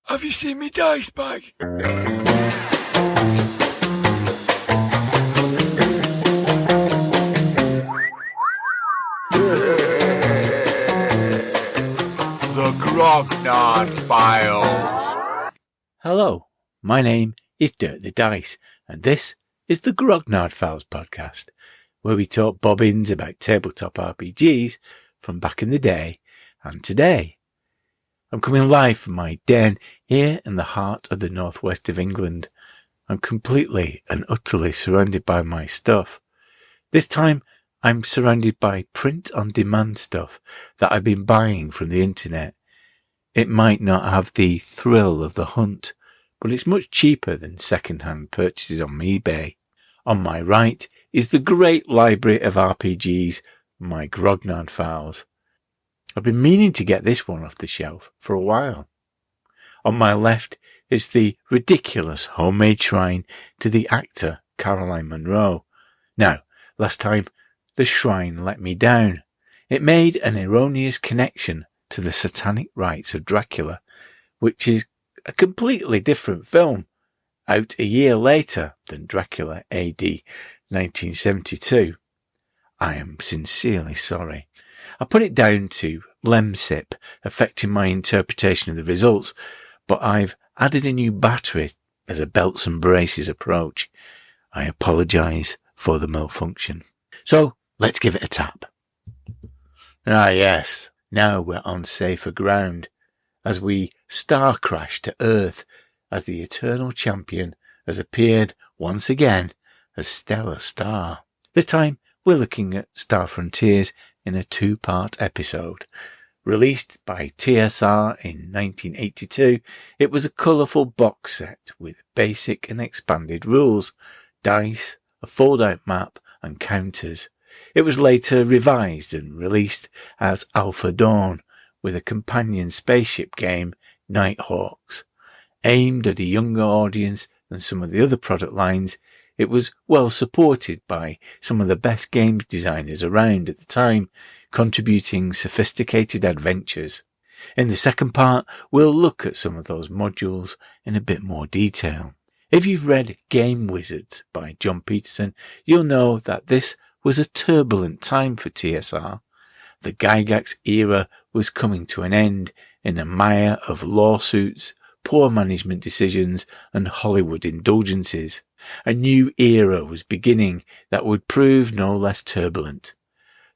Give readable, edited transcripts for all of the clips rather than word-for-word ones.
Have you seen me dice bag? The Grognard Files. Hello, my name is Dirk the Dice, and this is the Grognard Files podcast, where we talk bobbins about tabletop RPGs from back in the day and today. I'm coming live from my den here in the heart of the northwest of England. I'm completely and utterly surrounded by my stuff. This time I'm surrounded by print-on-demand stuff that I've been buying from the internet. It might not have the thrill of the hunt, but it's much cheaper than second-hand purchases on eBay. On my right is the great library of RPGs, my Grognard Files. I've been meaning to get this one off the shelf for a while. On my left is the ridiculous homemade shrine to the actor Caroline Munro. Now, last time, the shrine let me down. It made an erroneous connection to the satanic rites of Dracula, which is a completely different film, out a year later than Dracula AD 1972. I am sincerely sorry. I put it down to lemsip affecting my interpretation of the results, but I've added a new battery as a belts and braces approach. I apologise for the malfunction. So, let's give it a tap. Ah yes, now we're on safer ground, as we star crash to Earth as the eternal champion has appeared once again as Stellar Star. This time, we're looking at Star Frontiers in a two-part episode. Released by TSR in 1982, it was a colourful box set with basic and expanded rules, dice, a fold-out map and counters. It was later revised and released as Alpha Dawn with a companion spaceship game, Nighthawks. Aimed at a younger audience than some of the other product lines, it was well supported by some of the best games designers around at the time, contributing sophisticated adventures. In the second part, we'll look at some of those modules in a bit more detail. If you've read Game Wizards by John Peterson, you'll know that this was a turbulent time for TSR. The Gygax era was coming to an end in a mire of lawsuits, poor management decisions, and Hollywood indulgences. A new era was beginning that would prove no less turbulent.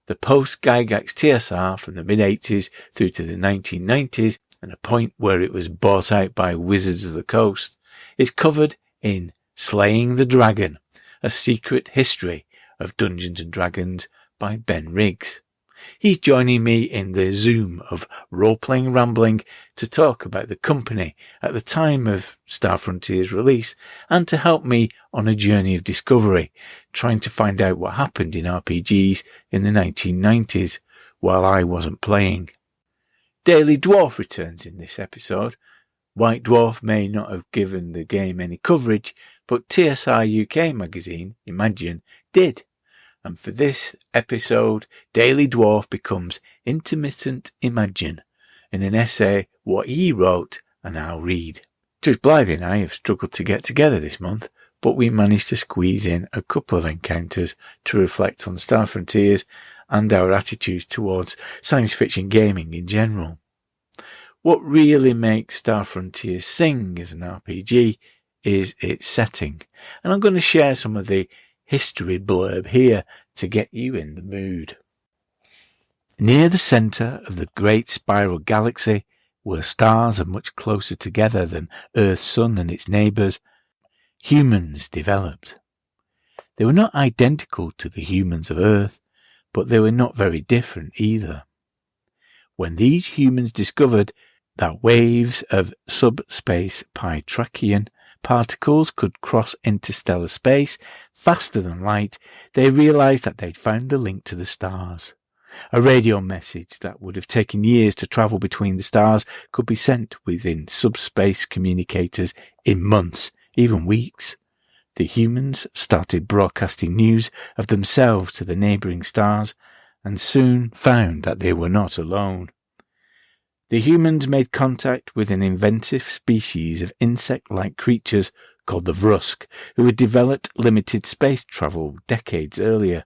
The post-Gygax TSR from the mid-80s through to the 1990s, and a point where it was bought out by Wizards of the Coast, is covered in Slaying the Dragon, A Secret History of Dungeons & Dragons by Ben Riggs. He's joining me in the Zoom of role-playing rambling to talk about the company at the time of Star Frontier's release and to help me on a journey of discovery, trying to find out what happened in RPGs in the 1990s while I wasn't playing. Daily Dwarf returns in this episode. White Dwarf may not have given the game any coverage, but TSR UK magazine, Imagine, did. And for this episode, Daily Dwarf becomes Intermittent Imagine in an essay what he wrote and I'll read. Judge Blythy and I have struggled to get together this month, but we managed to squeeze in a couple of encounters to reflect on Star Frontiers and our attitudes towards science fiction gaming in general. What really makes Star Frontiers sing as an RPG is its setting, and I'm going to share some of the history blurb here to get you in the mood. Near the centre of the great spiral galaxy, where stars are much closer together than Earth's sun and its neighbours, humans developed. They were not identical to the humans of Earth, but they were not very different either. When these humans discovered that waves of subspace Pytrachian particles could cross interstellar space faster than light, they realized that they'd found the link to the stars. A radio message that would have taken years to travel between the stars could be sent within subspace communicators in months, even weeks. The humans started broadcasting news of themselves to the neighbouring stars and soon found that they were not alone. The humans made contact with an inventive species of insect-like creatures called the Vrusk, who had developed limited space travel decades earlier.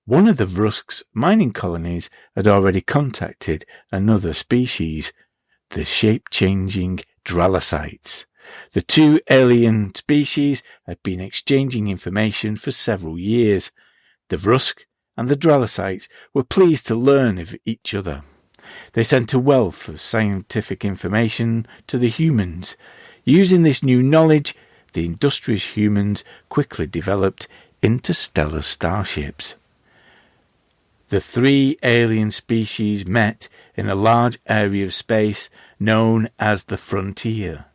One of the Vrusk's mining colonies had already contacted another species, the shape-changing Dralasites. The two alien species had been exchanging information for several years. The Vrusk and the Dralasites were pleased to learn of each other. They sent a wealth of scientific information to the humans. Using this new knowledge, the industrious humans quickly developed interstellar starships. The three alien species met in a large area of space known as the Frontier.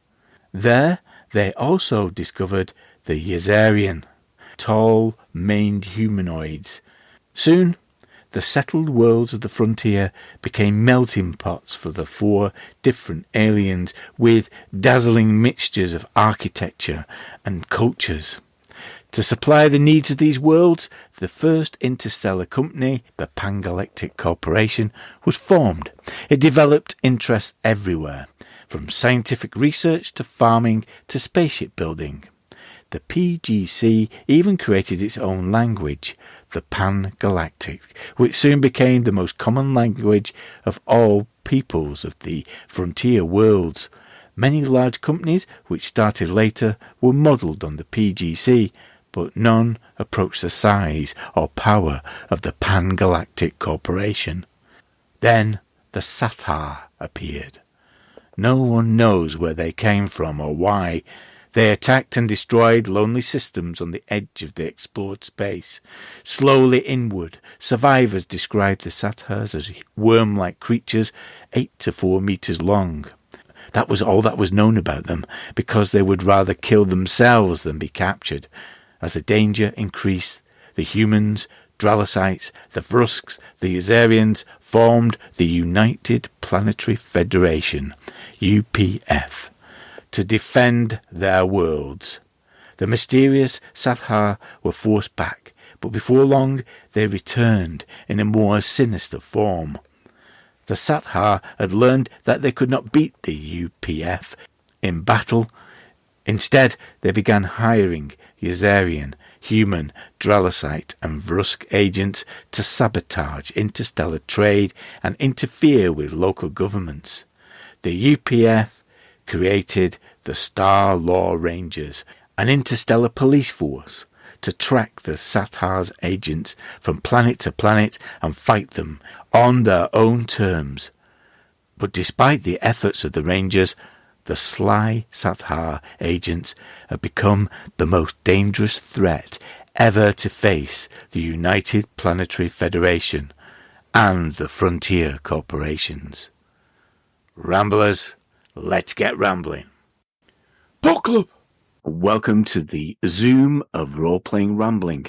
There, they also discovered the Yazarian, tall, maned humanoids. Soon, the settled worlds of the Frontier became melting pots for the four different aliens with dazzling mixtures of architecture and cultures. To supply the needs of these worlds, the first interstellar company, the Pan-Galactic Corporation, was formed. It developed interests everywhere, from scientific research to farming to spaceship building. The PGC even created its own language, the Pan-Galactic, which soon became the most common language of all peoples of the frontier worlds. Many large companies, which started later, were modelled on the PGC, but none approached the size or power of the Pan-Galactic Corporation. Then the Sathar appeared. No one knows where they came from or why. They attacked and destroyed lonely systems on the edge of the explored space. Slowly inward, survivors described the Sathars as worm-like creatures 8 to 4 meters long. That was all that was known about them, because they would rather kill themselves than be captured. As the danger increased, the humans, Dralasites, the Vrusks, the Yazarians formed the United Planetary Federation, UPF, to defend their worlds. The mysterious Sathar were forced back, but before long they returned in a more sinister form. The Sathar had learned that they could not beat the UPF in battle. Instead, they began hiring Yazarian, human, Dralasite and Vrusk agents to sabotage interstellar trade and interfere with local governments. The UPF created the Star Law Rangers, an interstellar police force, to track the Sathar's agents from planet to planet and fight them on their own terms. But despite the efforts of the Rangers, the sly Sathar agents have become the most dangerous threat ever to face the United Planetary Federation and the Frontier Corporations. Ramblers, let's get rambling. Book Club! Welcome to the Zoom of Role-Playing Rambling.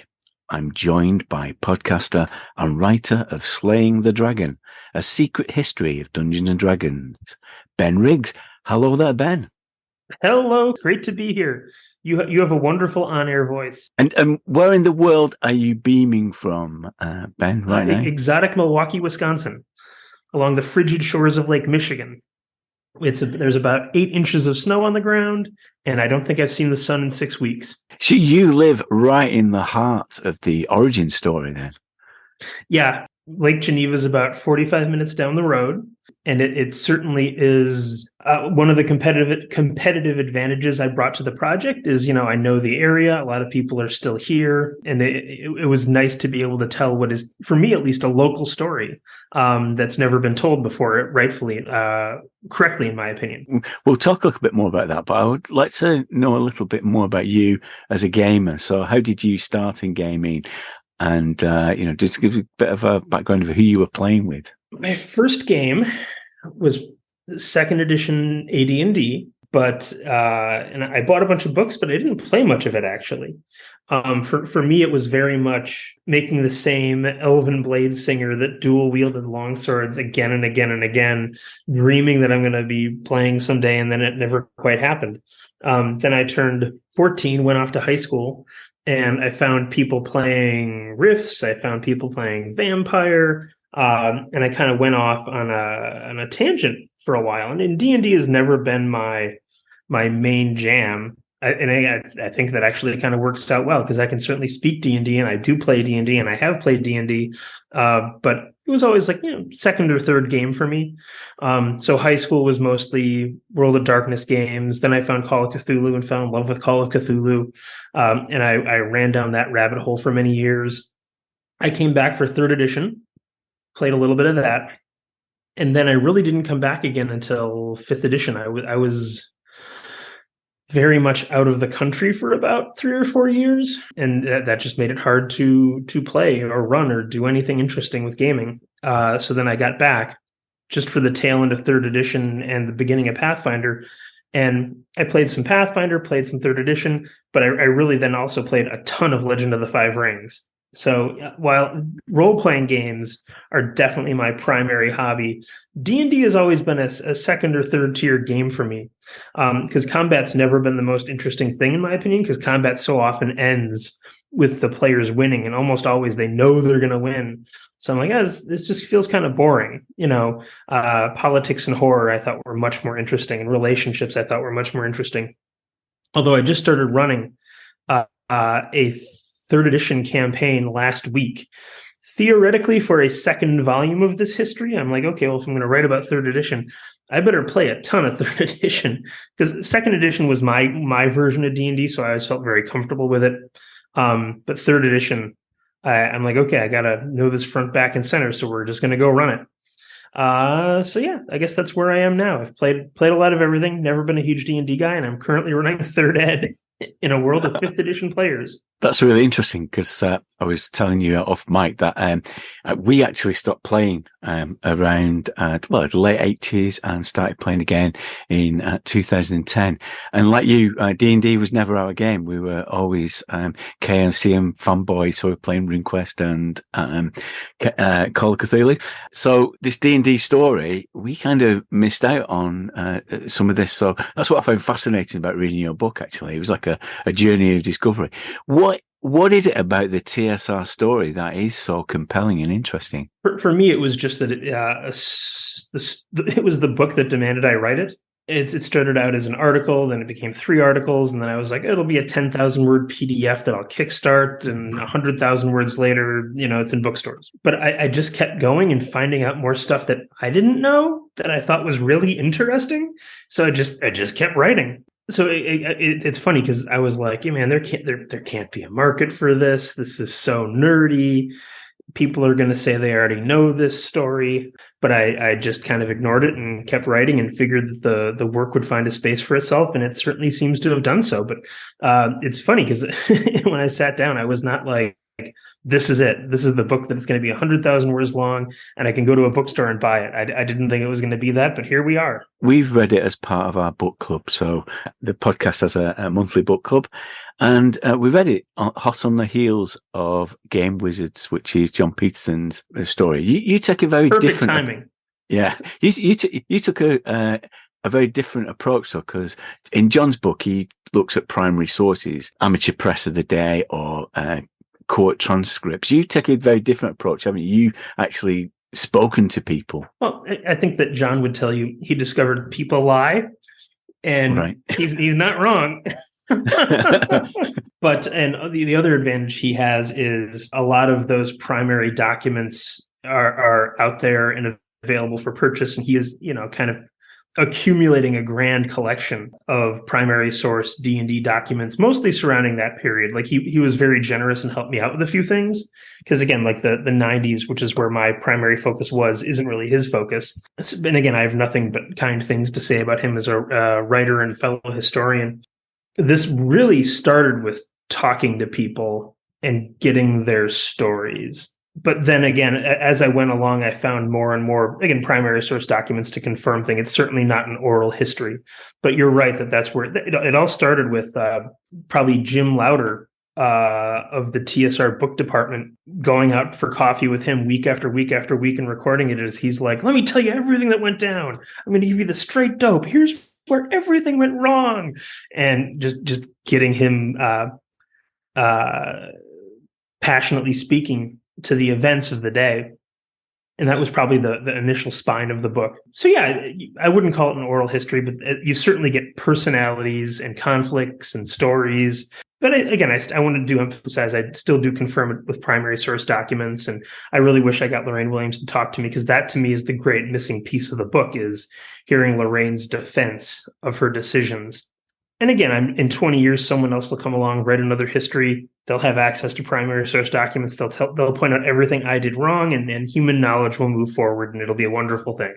I'm joined by podcaster and writer of Slaying the Dragon, A Secret History of Dungeons & Dragons, Ben Riggs. Hello there, Ben. Hello, great to be here. You have a wonderful on-air voice. And where in the world are you beaming from, Ben, right now? Exotic Milwaukee, Wisconsin, along the frigid shores of Lake Michigan. There's about 8 inches of snow on the ground, and I don't think I've seen the sun in 6 weeks. So you live right in the heart of the origin story then? Yeah, Lake Geneva is about 45 minutes down the road, and it certainly is one of the competitive advantages I brought to the project is, I know the area, a lot of people are still here, and it was nice to be able to tell what is, for me at least, a local story that's never been told before, rightfully, correctly, in my opinion. We'll talk a little bit more about that, but I would like to know a little bit more about you as a gamer. So how did you start in gaming? And, just give a bit of a background of who you were playing with. My first game was 2nd edition AD&D, but and I bought a bunch of books, but I didn't play much of it, actually. For me, it was very much making the same elven blade singer that dual-wielded longswords again and again and again, dreaming that I'm going to be playing someday, and then it never quite happened. Then I turned 14, went off to high school, and I found people playing Rifts. I found people playing Vampire. And I kind of went off on a tangent for a while. And D&D has never been my main jam. I think that actually kind of works out well because I can certainly speak D&D and I do play D&D and I have played D&D. But it was always like, second or third game for me. So high school was mostly World of Darkness games. Then I found Call of Cthulhu and fell in love with Call of Cthulhu. And I ran down that rabbit hole for many years. I came back for third edition, played a little bit of that. And then I really didn't come back again until fifth edition. I was very much out of the country for about 3 or 4 years, and that just made it hard to play or run or do anything interesting with gaming. So then I got back just for the tail end of third edition and the beginning of Pathfinder, and I played some Pathfinder, played some third edition, but I really then also played a ton of Legend of the Five Rings. So while role-playing games are definitely my primary hobby, D&D has always been a second or third tier game for me, because combat's never been the most interesting thing in my opinion, because combat so often ends with the players winning, and almost always they know they're going to win. So I'm like, this just feels kind of boring. Politics and horror I thought were much more interesting, and relationships I thought were much more interesting. Although I just started running a third edition campaign last week, theoretically for a second volume of this history. I'm like, okay, well, if I'm going to write about third edition, I better play a ton of third edition, because second edition was my version of D&D, so I always felt very comfortable with it. But third edition, I'm like, okay, I got to know this front, back, and center, so we're just going to go run it. So yeah, I guess that's where I am now. I've played a lot of everything, never been a huge D&D guy, and I'm currently running third ed in a world of fifth edition players. That's really interesting because I was telling you off mic that we actually stopped playing around the late 80s and started playing again in 2010. And like you, D&D was never our game. We were always KNCM fanboys who were playing RuneQuest and Call of Cthulhu. So this D&D story, we kind of missed out on some of this. So that's what I found fascinating about reading your book, actually. It was like a journey of discovery. What is it about the TSR story that is so compelling and interesting? For me, it was just that it was the book that demanded I write it. It started out as an article, then it became 3 articles, and then I was like, it'll be a 10,000 word PDF that I'll kickstart, and 100,000 words later, it's in bookstores. But I just kept going and finding out more stuff that I didn't know that I thought was really interesting. So I just kept writing. So it's funny because I was like, yeah, man, there can't be a market for this. This is so nerdy. People are going to say they already know this story, but I just kind of ignored it and kept writing and figured that the work would find a space for itself, and it certainly seems to have done so. But it's funny because when I sat down, I was not like, this is it. This is the book that's going to be 100,000 words long, and I can go to a bookstore and buy it. I didn't think it was going to be that, but here we are. We've read it as part of our book club. So the podcast has a monthly book club, and we read it hot on the heels of Game Wizards, which is John Peterson's story. You take a very perfect different timing. Yeah, you took a very different approach, though, because in John's book he looks at primary sources, amateur press of the day, or court transcripts. You take a very different approach, haven't you? You actually spoken to people. Well, I think that John would tell you he discovered people lie, and right. he's not wrong. But the other advantage he has is a lot of those primary documents are out there and available for purchase, and he is kind of accumulating a grand collection of primary source D&D documents, mostly surrounding that period. Like he was very generous and helped me out with a few things, because again, like the 90s, which is where my primary focus was, isn't really his focus. And again, I have nothing but kind things to say about him as a writer and fellow historian. This really started with talking to people and getting their stories. But then again, as I went along, I found more and more, again, primary source documents to confirm things. It's certainly not an oral history. But you're right that's where it all started with probably Jim Lauder of the TSR book department, going out for coffee with him week after week after week and recording it as he's like, let me tell you everything that went down. I'm going to give you the straight dope. Here's where everything went wrong. And just getting him passionately speaking to the events of the day. And that was probably the initial spine of the book. So yeah, I wouldn't call it an oral history, but you certainly get personalities and conflicts and stories. But I wanted to emphasize, I still do confirm it with primary source documents. And I really wish I got Lorraine Williams to talk to me, because that to me is the great missing piece of the book, is hearing Lorraine's defense of her decisions. And again, in 20 years, someone else will come along, write another history. They'll have access to primary source documents. They'll point out everything I did wrong, and human knowledge will move forward, and it'll be a wonderful thing.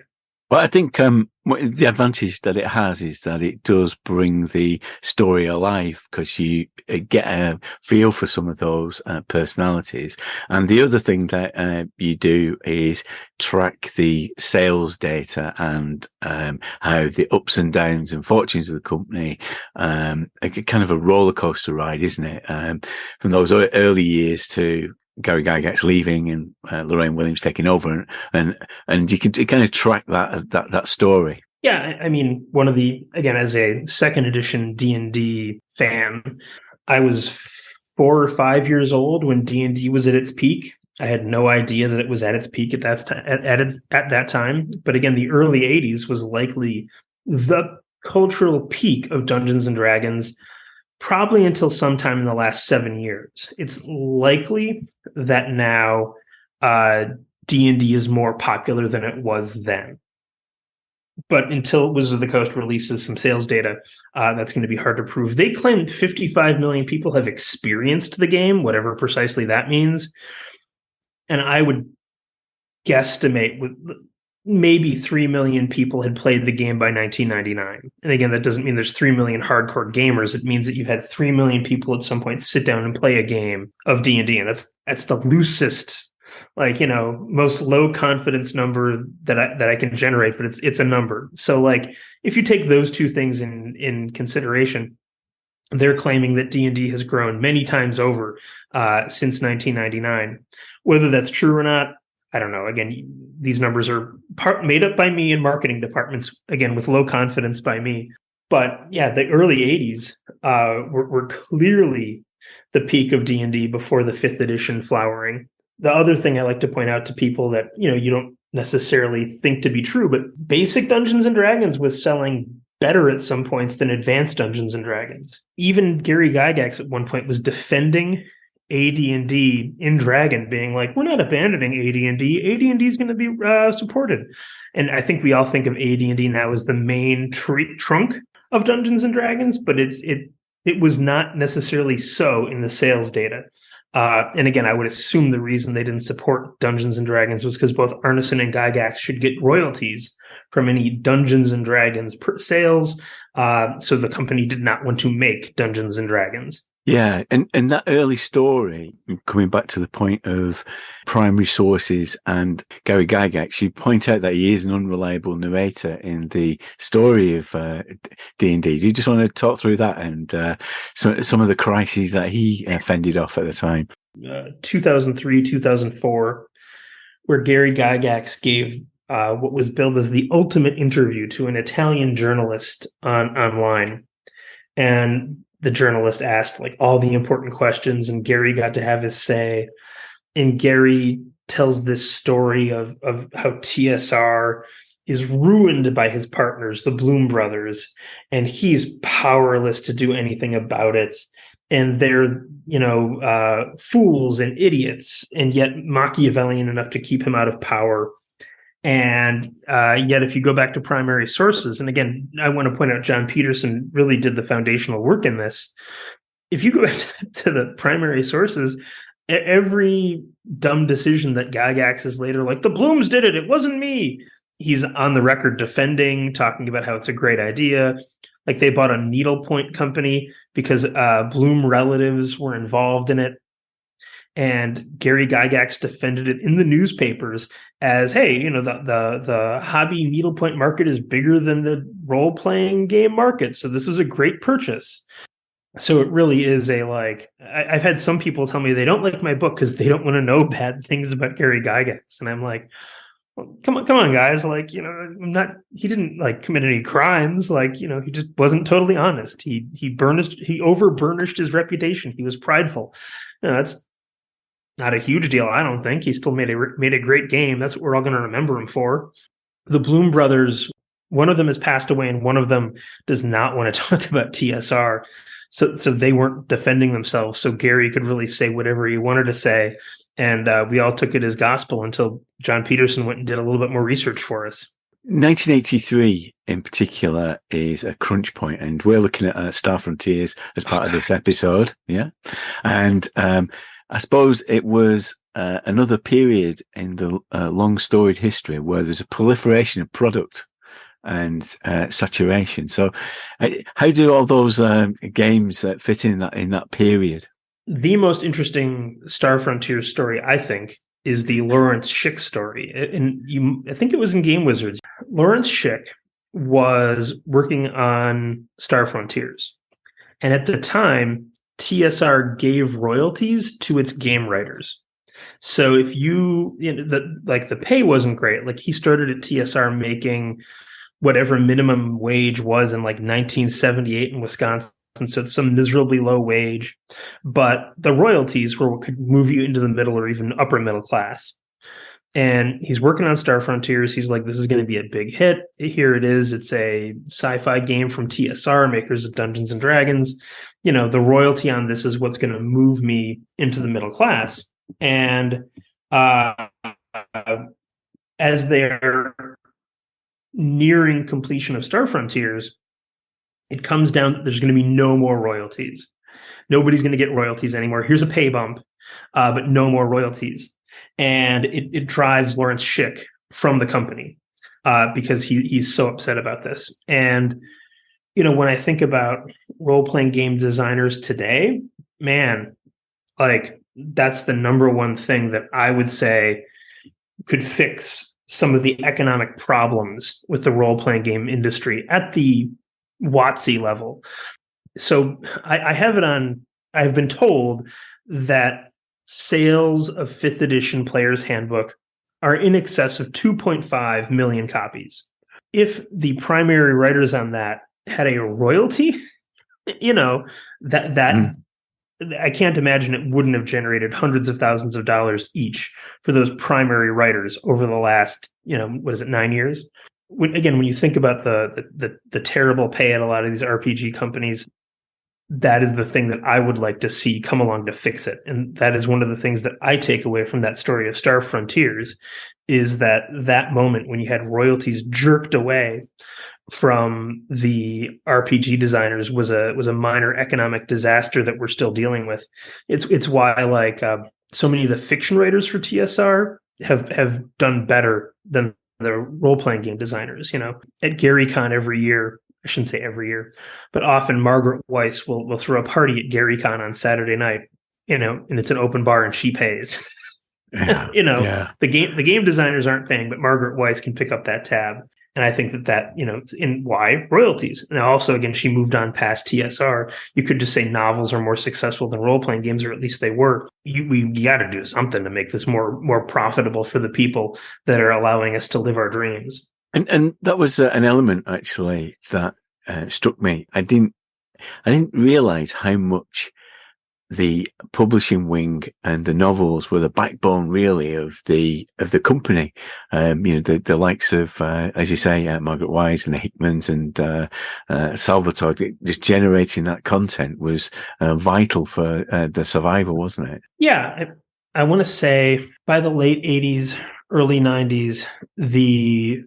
Well, I think the advantage that it has is that it does bring the story alive, because you get a feel for some of those personalities. And the other thing that you do is track the sales data and how the ups and downs and fortunes of the company, kind of a roller coaster ride, isn't it? From those early years to Gary Gygax leaving and Lorraine Williams taking over, and you can kind of track that story. Yeah, I mean, as a second edition D&D fan, I was 4 or 5 years old when D&D was at its peak. I had no idea that it was at its peak at that time. But again, the early 80s was likely the cultural peak of Dungeons and Dragons, probably until sometime in the last 7 years. It's likely that now D&D is more popular than it was then. But until Wizards of the Coast releases some sales data, that's going to be hard to prove. They claim 55 million people have experienced the game, whatever precisely that means. And I would guesstimate with maybe 3 million people had played the game by 1999. And again, that doesn't mean there's 3 million hardcore gamers. It means that you've had 3 million people at some point sit down and play a game of D&D. And that's the loosest, most low confidence number that I can generate, but it's a number. So if you take those two things in consideration, they're claiming that D&D has grown many times over since 1999. Whether that's true or not, I don't know. Again, these numbers are made up by me in marketing departments, again, with low confidence by me. But yeah, the early 80s were clearly the peak of D&D before the 5th edition flowering. The other thing I like to point out to people that, you don't necessarily think to be true, but basic Dungeons and Dragons was selling better at some points than advanced Dungeons and Dragons. Even Gary Gygax at one point was defending AD&D in Dragon, being like, we're not abandoning AD&D. AD&D is going to be supported. And I think we all think of AD&D now as the main trunk of Dungeons and Dragons, but it was not necessarily so in the sales data. And again, I would assume the reason they didn't support Dungeons and Dragons was because both Arneson and Gygax should get royalties from any Dungeons and Dragons sales. So the company did not want to make Dungeons and Dragons. Yeah, and that early story, coming back to the point of primary sources and Gary Gygax, you point out that he is an unreliable narrator in the story of D&D. Do you just want to talk through that and some of the crises that he fended off at the time? 2003, 2004, where Gary Gygax gave what was billed as the ultimate interview to an Italian journalist online. And the journalist asked all the important questions, and Gary got to have his say. And Gary tells this story of how TSR is ruined by his partners, the Bloom brothers, and he's powerless to do anything about it. And they're, fools and idiots, and yet Machiavellian enough to keep him out of power. And yet, if you go back to primary sources, and again, I want to point out John Peterson really did the foundational work in this. If you go back to the primary sources, every dumb decision that Gygax is later like, the Blooms did it, it wasn't me. He's on the record defending, talking about how it's a great idea. Like they bought a needlepoint company because Bloom relatives were involved in it. And Gary Gygax defended it in the newspapers as, hey, the hobby needlepoint market is bigger than the role-playing game market. So this is a great purchase. So it really is I've had some people tell me they don't like my book because they don't want to know bad things about Gary Gygax. And I'm like, well, come on, guys. He didn't commit any crimes. He just wasn't totally honest. He over burnished his reputation. He was prideful. That's Not a huge deal, I don't think. He still made a great game. That's what we're all going to remember him for. The Bloom brothers, one of them has passed away, and one of them does not want to talk about TSR. So they weren't defending themselves. So Gary could really say whatever he wanted to say. And we all took it as gospel until John Peterson went and did a little bit more research for us. 1983 in particular is a crunch point, and we're looking at Star Frontiers as part of this episode. Yeah. And I suppose it was another period in the long storied history where there's a proliferation of product and saturation. So how do all those games fit in that period? The most interesting Star Frontiers story, I think, is the Lawrence Schick story. And I think it was in Game Wizards. Lawrence Schick was working on Star Frontiers. And at the time, TSR gave royalties to its game writers. So if the pay wasn't great. Like, he started at TSR making whatever minimum wage was in like 1978 in Wisconsin. So it's some miserably low wage, but the royalties were what could move you into the middle or even upper middle class. And he's working on Star Frontiers. He's like, this is going to be a big hit. Here it is. It's a sci-fi game from TSR, makers of Dungeons and Dragons. The royalty on this is what's going to move me into the middle class. And as they're nearing completion of Star Frontiers, it comes down that there's going to be no more royalties. Nobody's going to get royalties anymore. Here's a pay bump, but no more royalties. And it drives Lawrence Schick from the company because he's so upset about this. And, when I think about role-playing game designers today, man, like, that's the number one thing that I would say could fix some of the economic problems with the role-playing game industry at the WotC level. So I have it on, I've been told that sales of 5th edition Player's Handbook are in excess of 2.5 million copies. If the primary writers on that had a royalty, that I can't imagine it wouldn't have generated hundreds of thousands of dollars each for those primary writers over the last, 9 years? When you think about the terrible pay at a lot of these RPG companies, that is the thing that I would like to see come along to fix it. And that is one of the things that I take away from that story of Star Frontiers, is that moment when you had royalties jerked away from the RPG designers was a minor economic disaster that we're still dealing with. It's why so many of the fiction writers for TSR have done better than the role-playing game designers. At GaryCon every year, I shouldn't say every year, but often Margaret Weiss will throw a party at GaryCon on Saturday night, and it's an open bar and she pays. Yeah. The game designers aren't paying, but Margaret Weiss can pick up that tab. And I think that in why royalties. Now, also, again, she moved on past TSR. You could just say novels are more successful than role-playing games, or at least they were. We got to do something to make this more profitable for the people that are allowing us to live our dreams. And that was an element actually that struck me. I didn't realize how much the publishing wing and the novels were the backbone, really, of the company. The likes of, as you say, Margaret Wise and the Hickmans and Salvatore, just generating that content was vital for the survival, wasn't it? Yeah, I want to say by the late 80s, early 90s, the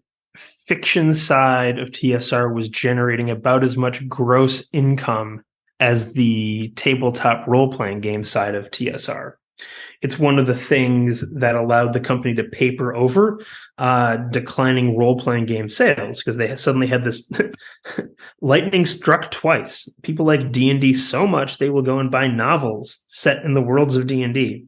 fiction side of TSR was generating about as much gross income as the tabletop role-playing game side of TSR. It's one of the things that allowed the company to paper over declining role-playing game sales, because they suddenly had this lightning struck twice. People like D&D so much they will go and buy novels set in the worlds of D&D.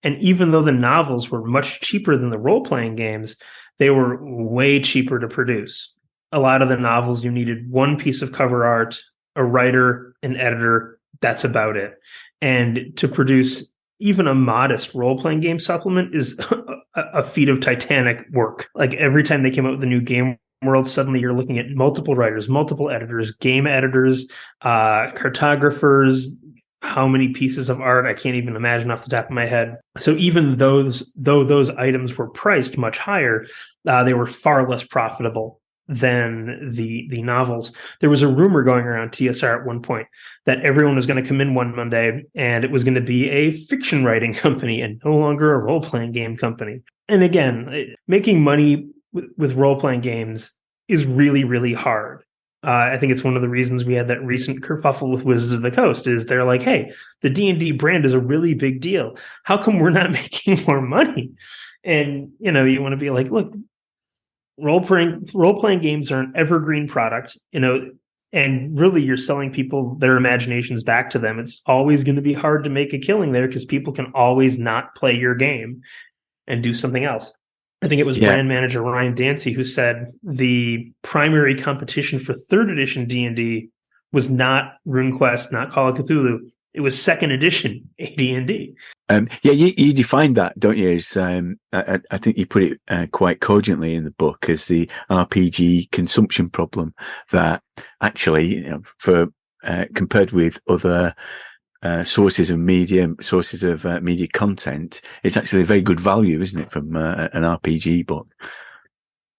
And even though the novels were much cheaper than the role-playing games, they were way cheaper to produce. A lot of the novels, you needed one piece of cover art, a writer, an editor, that's about it. And to produce even a modest role-playing game supplement is a feat of titanic work. Like, every time they came out with a new game world, suddenly you're looking at multiple writers, multiple editors, game editors, cartographers, how many pieces of art I can't even imagine off the top of my head. So even though those items were priced much higher, they were far less profitable than the novels. There was a rumor going around TSR at one point that everyone was going to come in one Monday and it was going to be a fiction writing company and no longer a role-playing game company. And again, making money with role-playing games is really, really hard. I think it's one of the reasons we had that recent kerfuffle with Wizards of the Coast is they're like, hey, the D&D brand is a really big deal. How come we're not making more money? And, you want to be like, look, role-playing games are an evergreen product, and really you're selling people their imaginations back to them. It's always going to be hard to make a killing there because people can always not play your game and do something else. I think it was brand manager Ryan Dancy who said the primary competition for 3rd edition D&D was not RuneQuest, not Call of Cthulhu. It was 2nd edition AD&D. You defined that, don't you? As I think you put it quite cogently in the book as the RPG consumption problem that actually, for compared with other sources of media content, it's actually a very good value, isn't it, from an RPG book?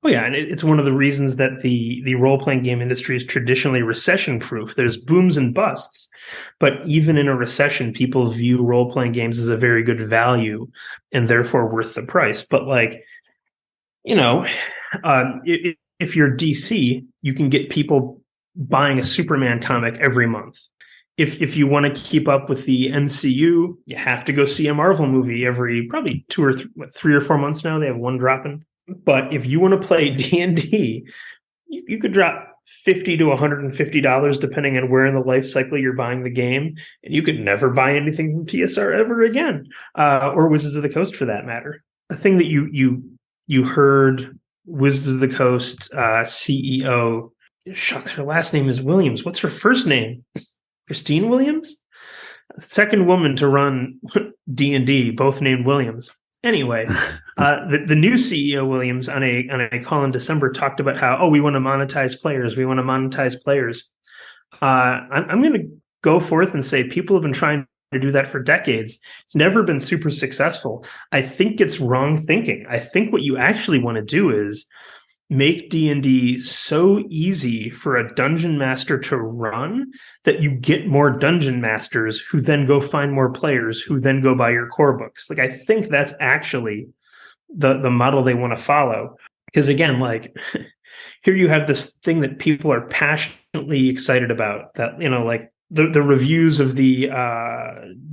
Oh yeah, and it's one of the reasons that the role-playing game industry is traditionally recession-proof. There's booms and busts, but even in a recession, people view role-playing games as a very good value and therefore worth the price. But if you're DC, you can get people buying a Superman comic every month. If you want to keep up with the MCU, you have to go see a Marvel movie every probably 3 or 4 months now. They have one dropping. But if you want to play D&D, you could drop $50 to $150 depending on where in the life cycle you're buying the game, and you could never buy anything from TSR ever again, or Wizards of the Coast for that matter. A thing that you heard Wizards of the Coast CEO, shucks, her last name is Williams. What's her first name? Christine Williams? Second woman to run D&D, both named Williams. Anyway, the new CEO Williams on a call in December talked about how, we want to monetize players. We want to monetize players. I'm going to go forth and say people have been trying to do that for decades. It's never been super successful. I think it's wrong thinking. I think what you actually want to do is make D&D so easy for a dungeon master to run that you get more dungeon masters who then go find more players who then go buy your core books. I think that's actually the model they want to follow. Because again, here you have this thing that people are passionately excited about, that, the reviews of the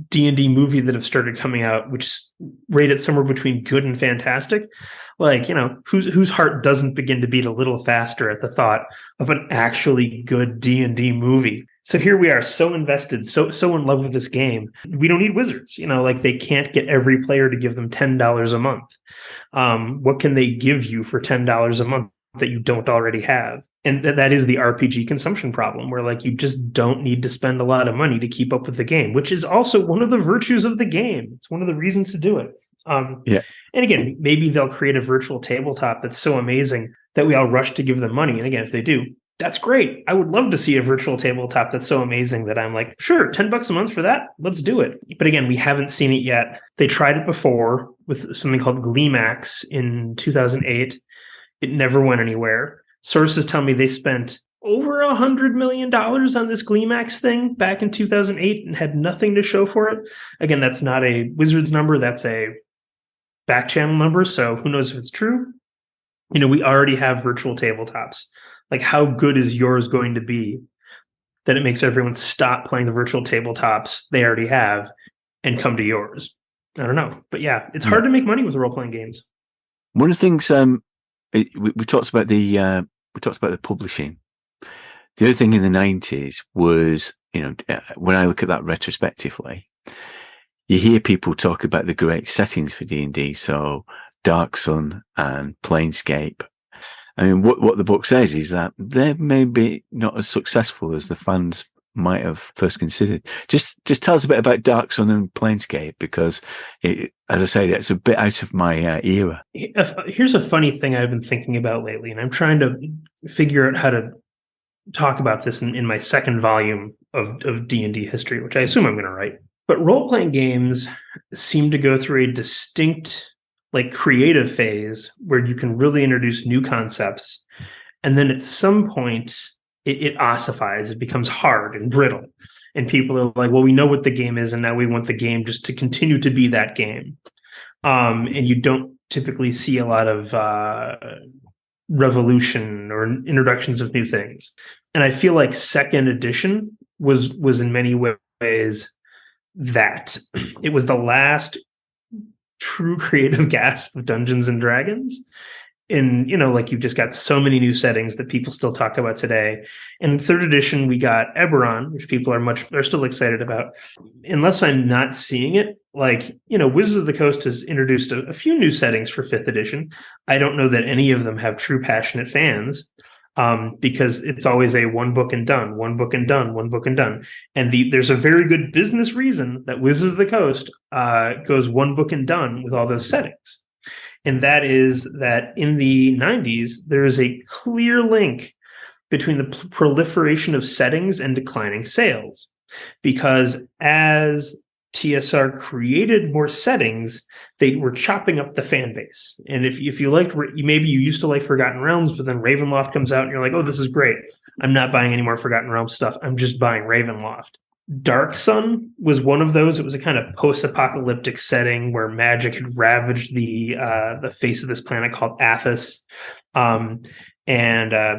D&D movie that have started coming out, which is rated somewhere between good and fantastic. Whose heart doesn't begin to beat a little faster at the thought of an actually good D&D movie? So here we are, so invested, so in love with this game. We don't need Wizards. They can't get every player to give them $10 a month. What can they give you for $10 a month that you don't already have? And that is the RPG consumption problem, where you just don't need to spend a lot of money to keep up with the game, which is also one of the virtues of the game. It's one of the reasons to do it. And again, maybe they'll create a virtual tabletop that's so amazing that we all rush to give them money. And again, if they do, that's great. I would love to see a virtual tabletop that's so amazing that I'm like, sure, $10 a month for that. Let's do it. But again, we haven't seen it yet. They tried it before with something called Gleemax in 2008. It never went anywhere. Sources tell me they spent over $100 million on this Gleemax thing back in 2008 and had nothing to show for it. Again, that's not a Wizards number. That's a back channel number. So who knows if it's true? We already have virtual tabletops. How good is yours going to be that it makes everyone stop playing the virtual tabletops they already have and come to yours? I don't know. But yeah, it's hard to make money with role-playing games. One of the things we talked about the publishing. The other thing in the 90s was, when I look at that retrospectively, you hear people talk about the great settings for D&D. So Dark Sun and Planescape. I mean, what the book says is that they're maybe not as successful as the fans might have first considered. Just tell us a bit about Dark Sun and Planescape, because as I say, that's a bit out of my era. Here's a funny thing I've been thinking about lately, and I'm trying to figure out how to talk about this in my second volume of D&D history, which I assume I'm going to write. But role-playing games seem to go through a distinct like creative phase where you can really introduce new concepts. And then at some point it ossifies, it becomes hard and brittle. And people are like, well, we know what the game is, and now we want the game just to continue to be that game. And you don't typically see a lot of revolution or introductions of new things. And I feel like second edition was in many ways that it was the last true creative gasp of Dungeons and Dragons. And, like you've just got so many new settings that people still talk about today. In third edition, we got Eberron, which people are still excited about. Unless I'm not seeing it, like, Wizards of the Coast has introduced a few new settings for fifth edition. I don't know that any of them have true passionate fans, because it's always a one book and done, one book and done, one book and done. And there's a very good business reason that Wizards of the Coast goes one book and done with all those settings. And that is that in the 90s, there is a clear link between the proliferation of settings and declining sales. Because as TSR created more settings, they were chopping up the fan base. And if you liked, maybe you used to like Forgotten Realms, but then Ravenloft comes out and you're like, oh, this is great. I'm not buying any more Forgotten Realms stuff. I'm just buying Ravenloft. Dark Sun was one of those. It was a kind of post-apocalyptic setting where magic had ravaged the face of this planet called Athos. And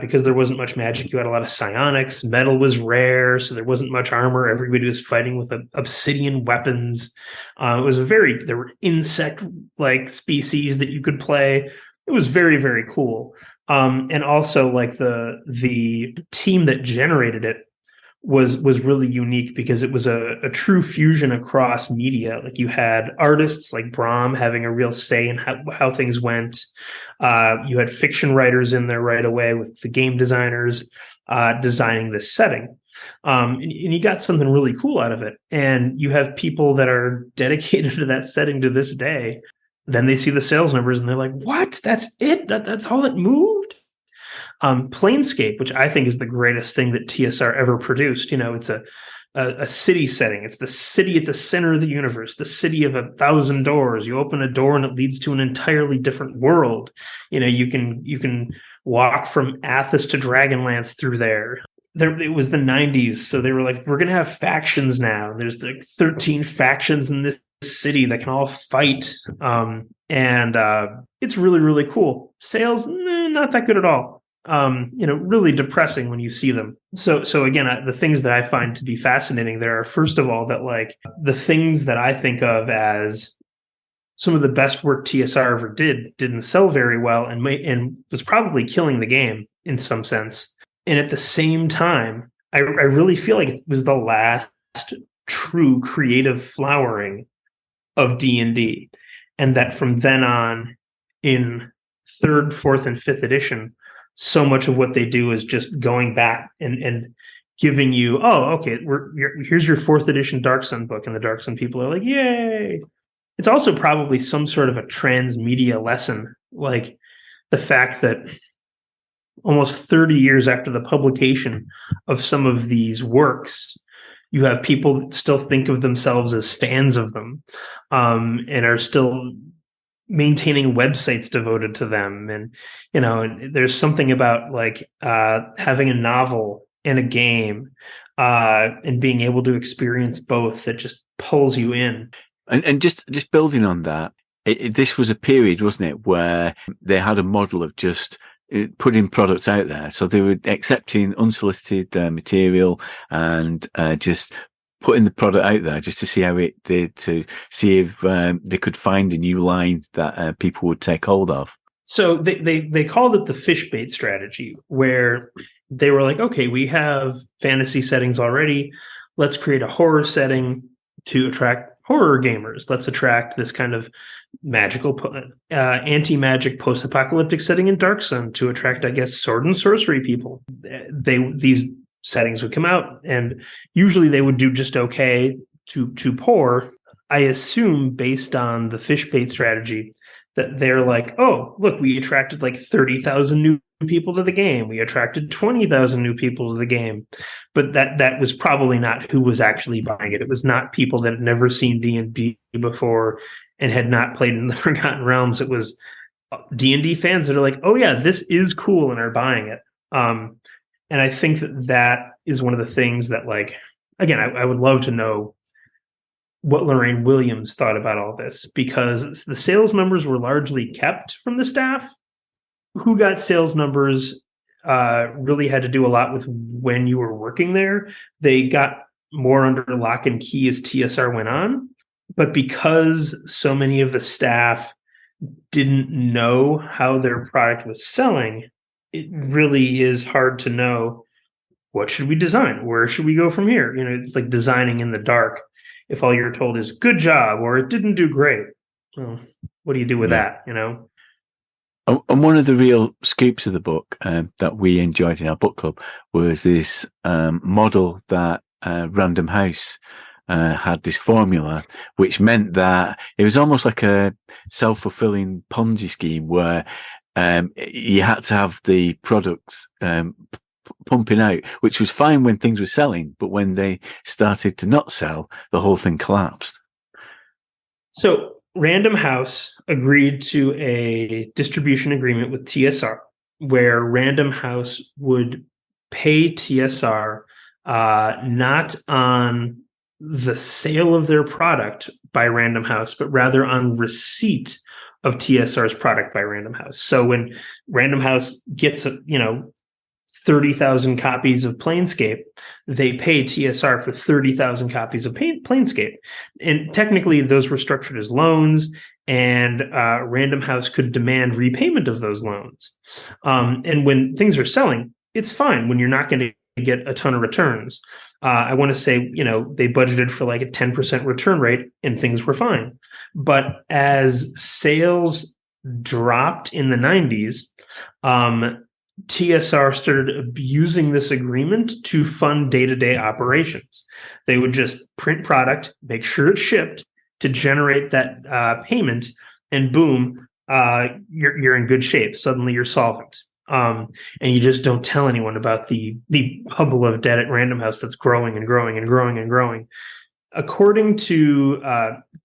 because there wasn't much magic, you had a lot of psionics. Metal was rare, so there wasn't much armor. Everybody was fighting with obsidian weapons. There were insect-like species that you could play. It was very, very cool. And also, like the team that generated it was really unique because it was a true fusion across media. Like you had artists like Brahm having a real say in how things went. You had fiction writers in there right away with the game designers designing this setting. And you got something really cool out of it. And you have people that are dedicated to that setting to this day. Then they see the sales numbers and they're like, what? That's it? That's all it moved? Planescape, which I think is the greatest thing that TSR ever produced. It's a city setting. It's the city at the center of the universe, the city of 1,000 doors. You open a door and it leads to an entirely different world. You can walk from Athos to Dragonlance through there. It was the 90s, so they were like, we're going to have factions now. There's like 13 factions in this city that can all fight. And it's really, really cool. Sales, not that good at all. Really depressing when you see them. So again, the things that I find to be fascinating there are, first of all, that like the things that I think of as some of the best work TSR ever didn't sell very well and was probably killing the game in some sense. And at the same time, I really feel like it was the last true creative flowering of D&D. And that from then on, in third, fourth, and fifth edition, so much of what they do is just going back and giving you, oh, okay, here's your fourth edition Dark Sun book. And the Dark Sun people are like, yay. It's also probably some sort of a transmedia lesson, like the fact that almost 30 years after the publication of some of these works, you have people that still think of themselves as fans of them, and are still maintaining websites devoted to them. And, there's something about like having a novel and a game and being able to experience both that just pulls you in. And just building on that, this was a period, wasn't it, where they had a model of just putting products out there. So they were accepting unsolicited material and just putting the product out there just to see how it did, to see if they could find a new line that people would take hold of. So they called it the fish bait strategy, where they were like, okay, we have fantasy settings already. Let's create a horror setting to attract horror gamers. Let's attract this kind of magical, anti-magic post-apocalyptic setting in Dark Sun to attract, I guess, sword and sorcery people. These settings would come out, and usually they would do just okay to poor. I assume, based on the fish bait strategy, that they're like, oh, look, we attracted like 30,000 new people to the game. We attracted 20,000 new people to the game. But that was probably not who was actually buying it. It was not people that had never seen D&D before and had not played in the Forgotten Realms. It was D&D fans that are like, oh yeah, this is cool, and are buying it. And I think that is one of the things that, like, again, I would love to know what Lorraine Williams thought about all this, because the sales numbers were largely kept from the staff. Who got sales numbers really had to do a lot with when you were working there. They got more under lock and key as TSR went on. But because so many of the staff didn't know how their product was selling, it really is hard to know, what should we design? Where should we go from here? It's like designing in the dark. If all you're told is good job or it didn't do great, well, what do you do with that? And one of the real scoops of the book that we enjoyed in our book club was this model that Random House had, this formula, which meant that it was almost like a self-fulfilling Ponzi scheme where you had to have the products pumping out, which was fine when things were selling, but when they started to not sell, the whole thing collapsed. So Random House agreed to a distribution agreement with TSR, where Random House would pay TSR not on the sale of their product by Random House, but rather on receipt of TSR's product by Random House. So when Random House gets 30,000 copies of Planescape, they pay TSR for 30,000 copies of Planescape. And technically, those were structured as loans, and Random House could demand repayment of those loans. And when things are selling, it's fine when you're not going to get a ton of returns. I want to say, they budgeted for like a 10% return rate, and things were fine. But as sales dropped in the 90s, TSR started abusing this agreement to fund day-to-day operations. They would just print product, make sure it's shipped to generate that payment, and boom, you're in good shape. Suddenly you're solvent. And you just don't tell anyone about the bubble of debt at Random House that's growing and growing and growing and growing. According to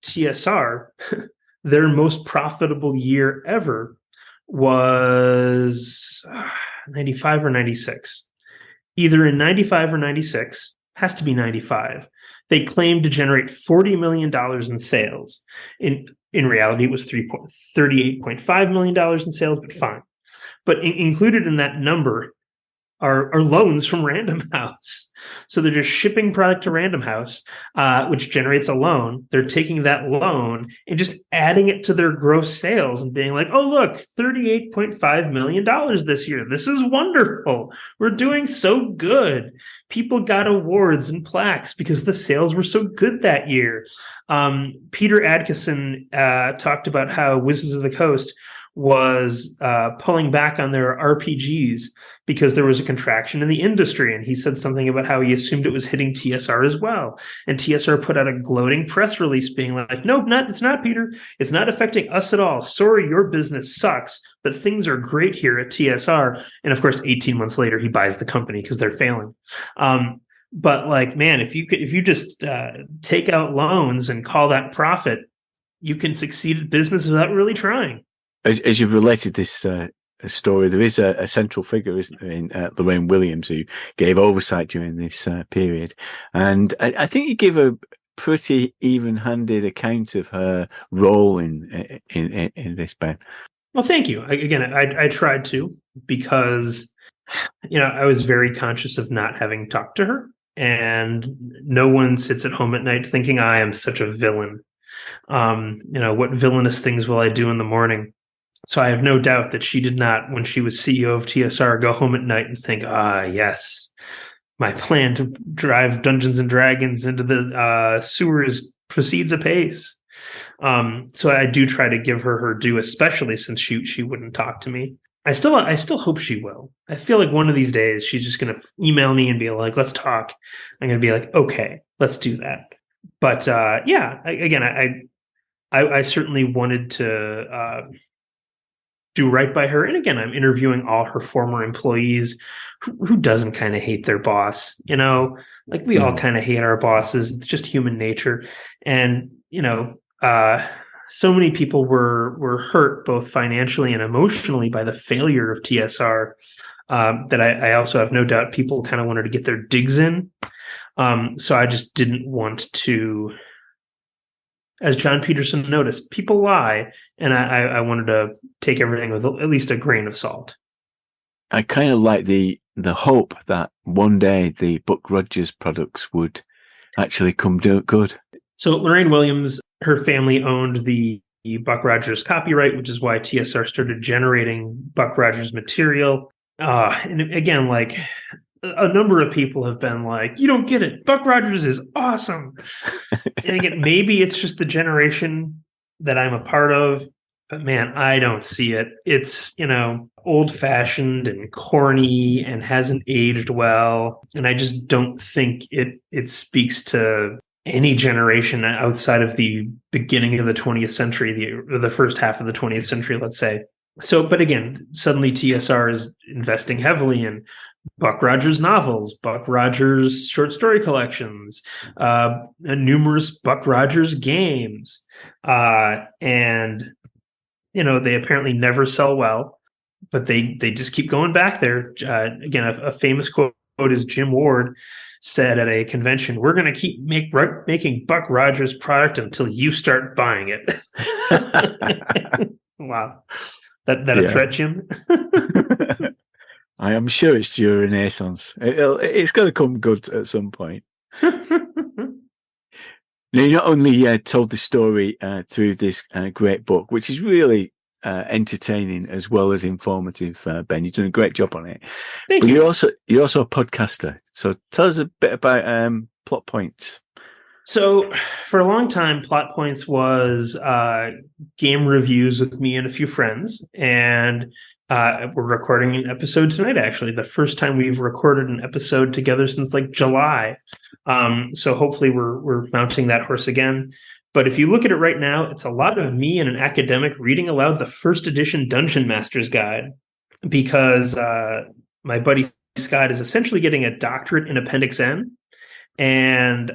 TSR, their most profitable year ever was 95 or 96. Either in 95 or 96, has to be 95. They claimed to generate $40 million in sales. In reality, it was $38.5 million in sales, but fine. But included in that number are loans from Random House. So they're just shipping product to Random House, which generates a loan. They're taking that loan and just adding it to their gross sales and being like, oh, look, $38.5 million this year. This is wonderful. We're doing so good. People got awards and plaques because the sales were so good that year. Peter Adkison talked about how Wizards of the Coast was pulling back on their RPGs because there was a contraction in the industry. And he said something about how he assumed it was hitting TSR as well. And TSR put out a gloating press release being like, no, it's not, Peter. It's not affecting us at all. Sorry, your business sucks, but things are great here at TSR. And of course, 18 months later, he buys the company because they're failing. But like, man, if you just take out loans and call that profit, you can succeed at business without really trying. As you've related this story, there is a central figure, isn't there, in Lorraine Williams, who gave oversight during this period. And I think you give a pretty even-handed account of her role in this, Ben. Well, thank you. I tried to, because, I was very conscious of not having talked to her. And no one sits at home at night thinking I am such a villain. What villainous things will I do in the morning? So I have no doubt that she did not, when she was CEO of TSR, go home at night and think, yes, my plan to drive Dungeons and Dragons into the sewers proceeds apace. So I do try to give her due, especially since she wouldn't talk to me. I still hope she will. I feel like one of these days she's just going to email me and be like, let's talk. I'm going to be like, okay, let's do that. But I certainly wanted to do right by her. And again, I'm interviewing all her former employees. Who doesn't kind of hate their boss? Like we all kind of hate our bosses. It's just human nature. And, so many people were hurt both financially and emotionally by the failure of TSR that I also have no doubt people kind of wanted to get their digs in. So I just didn't want to, as John Peterson noticed, people lie, and I wanted to take everything with at least a grain of salt. I kind of like the hope that one day the Buck Rogers products would actually come good. So Lorraine Williams, her family owned the Buck Rogers copyright, which is why TSR started generating Buck Rogers material. And again, like a number of people have been like, you don't get it. Buck Rogers is awesome. And again, maybe it's just the generation that I'm a part of, but man, I don't see it. It's, old fashioned and corny and hasn't aged well. And I just don't think it speaks to any generation outside of the beginning of the 20th century, the first half of the 20th century, let's say. So, but again, suddenly TSR is investing heavily in Buck Rogers novels, Buck Rogers short story collections, numerous Buck Rogers games. And, they apparently never sell well, but they just keep going back there. Again, a famous quote is Jim Ward said at a convention, "We're going to keep making Buck Rogers product until you start buying it." Wow. That a threat, Jim? I am sure it's due a renaissance. It's going to come good at some point. Now, you not only told the story through this great book, which is really entertaining as well as informative, Ben. You've done a great job on it. Thank you. You're also a podcaster. So tell us a bit about Plot Points. So for a long time, Plot Points was game reviews with me and a few friends. And we're recording an episode tonight, actually. The first time we've recorded an episode together since like July. So hopefully we're mounting that horse again. But if you look at it right now, it's a lot of me and an academic reading aloud the first edition Dungeon Master's Guide, because my buddy Scott is essentially getting a doctorate in Appendix N. And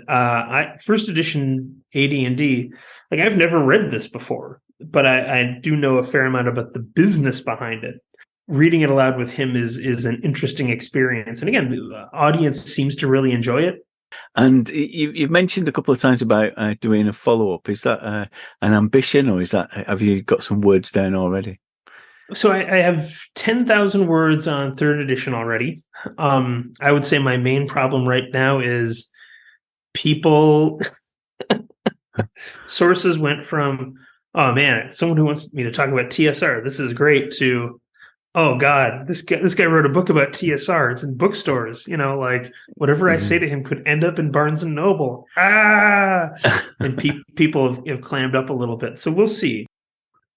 first edition AD&D, like I've never read this before, but I do know a fair amount about the business behind it. Reading it aloud with him is an interesting experience. And again, the audience seems to really enjoy it. And you've mentioned a couple of times about doing a follow-up. Is that an ambition, or have you got some words down already? So I have 10,000 words on third edition already. I would say my main problem right now is people. Sources went from, oh man, someone who wants me to talk about TSR, this is great, to, oh God, this guy wrote a book about TSR. It's in bookstores. Like whatever I say to him could end up in Barnes and Noble. And people have clammed up a little bit. So we'll see.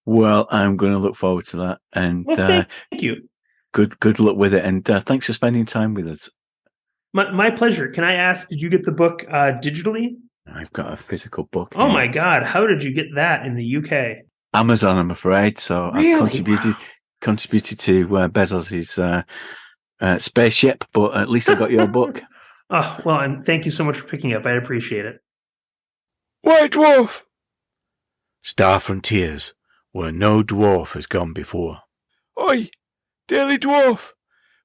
Well, I'm going to look forward to that. And thank you. Good luck with it. And thanks for spending time with us. My pleasure. Can I ask, did you get the book digitally? I've got a physical book. Oh my God. How did you get that in the UK? Amazon, I'm afraid. So really? I've contributed to Bezos's spaceship, but at least I got your book. Oh, well, and thank you so much for picking up. I appreciate it. White Dwarf! Star Frontiers, where no dwarf has gone before. Oi, Daily Dwarf!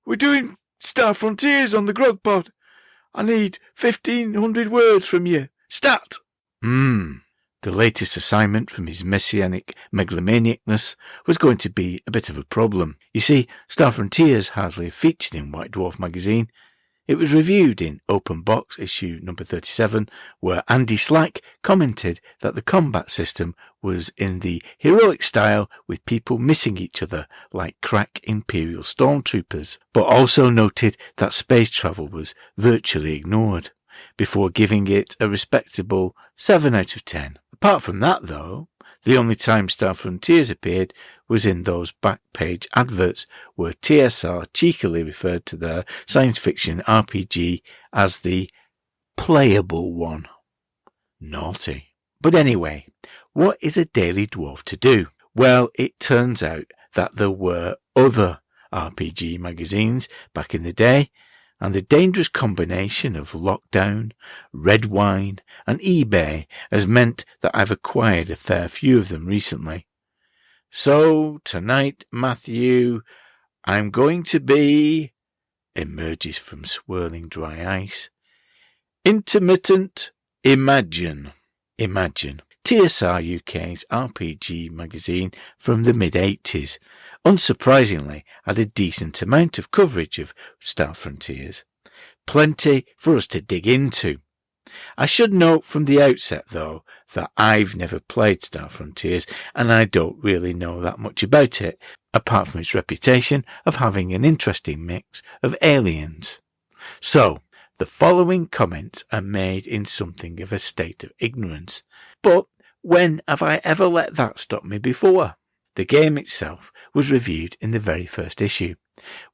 We're doing Star Frontiers on the Grog Pod. I need 1,500 words from you. Stat! The latest assignment from his messianic megalomaniacness was going to be a bit of a problem. You see, Star Frontiers hardly featured in White Dwarf magazine. It was reviewed in Open Box issue number 37, where Andy Slack commented that the combat system was in the heroic style with people missing each other like crack Imperial stormtroopers, but also noted that space travel was virtually ignored, before giving it a respectable 7 out of 10. Apart from that, though, the only time Star Frontiers appeared was in those back page adverts where TSR cheekily referred to their science fiction RPG as the playable one. Naughty. But anyway, what is a Daily Dwarf to do? Well, it turns out that there were other RPG magazines back in the day, and the dangerous combination of lockdown, red wine, and eBay has meant that I've acquired a fair few of them recently. So tonight, Matthew, I'm going to be, emerges from swirling dry ice, intermittent imagine. TSR UK's RPG magazine from the mid-80s, unsurprisingly, had a decent amount of coverage of Star Frontiers. Plenty for us to dig into. I should note from the outset, though, that I've never played Star Frontiers, and I don't really know that much about it, apart from its reputation of having an interesting mix of aliens. So, the following comments are made in something of a state of ignorance, but when have I ever let that stop me before? The game itself was reviewed in the very first issue,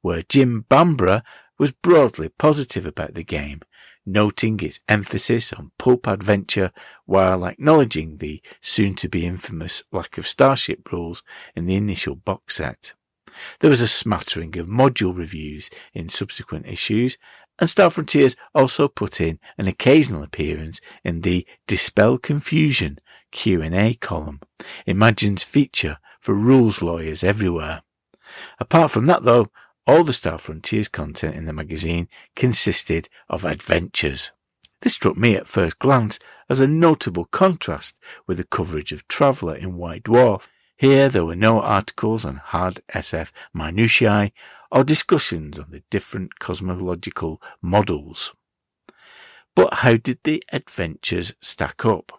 where Jim Bambra was broadly positive about the game, noting its emphasis on pulp adventure while acknowledging the soon-to-be infamous lack of starship rules in the initial box set. There was a smattering of module reviews in subsequent issues, and Star Frontiers also put in an occasional appearance in the Dispel Confusion Q&A column, Imagine's feature for rules lawyers everywhere. Apart from that, though, all the Star Frontiers content in the magazine consisted of adventures. This struck me at first glance as a notable contrast with the coverage of Traveller in White Dwarf. Here there were no articles on hard SF minutiae or discussions on the different cosmological models. But how did the adventures stack up?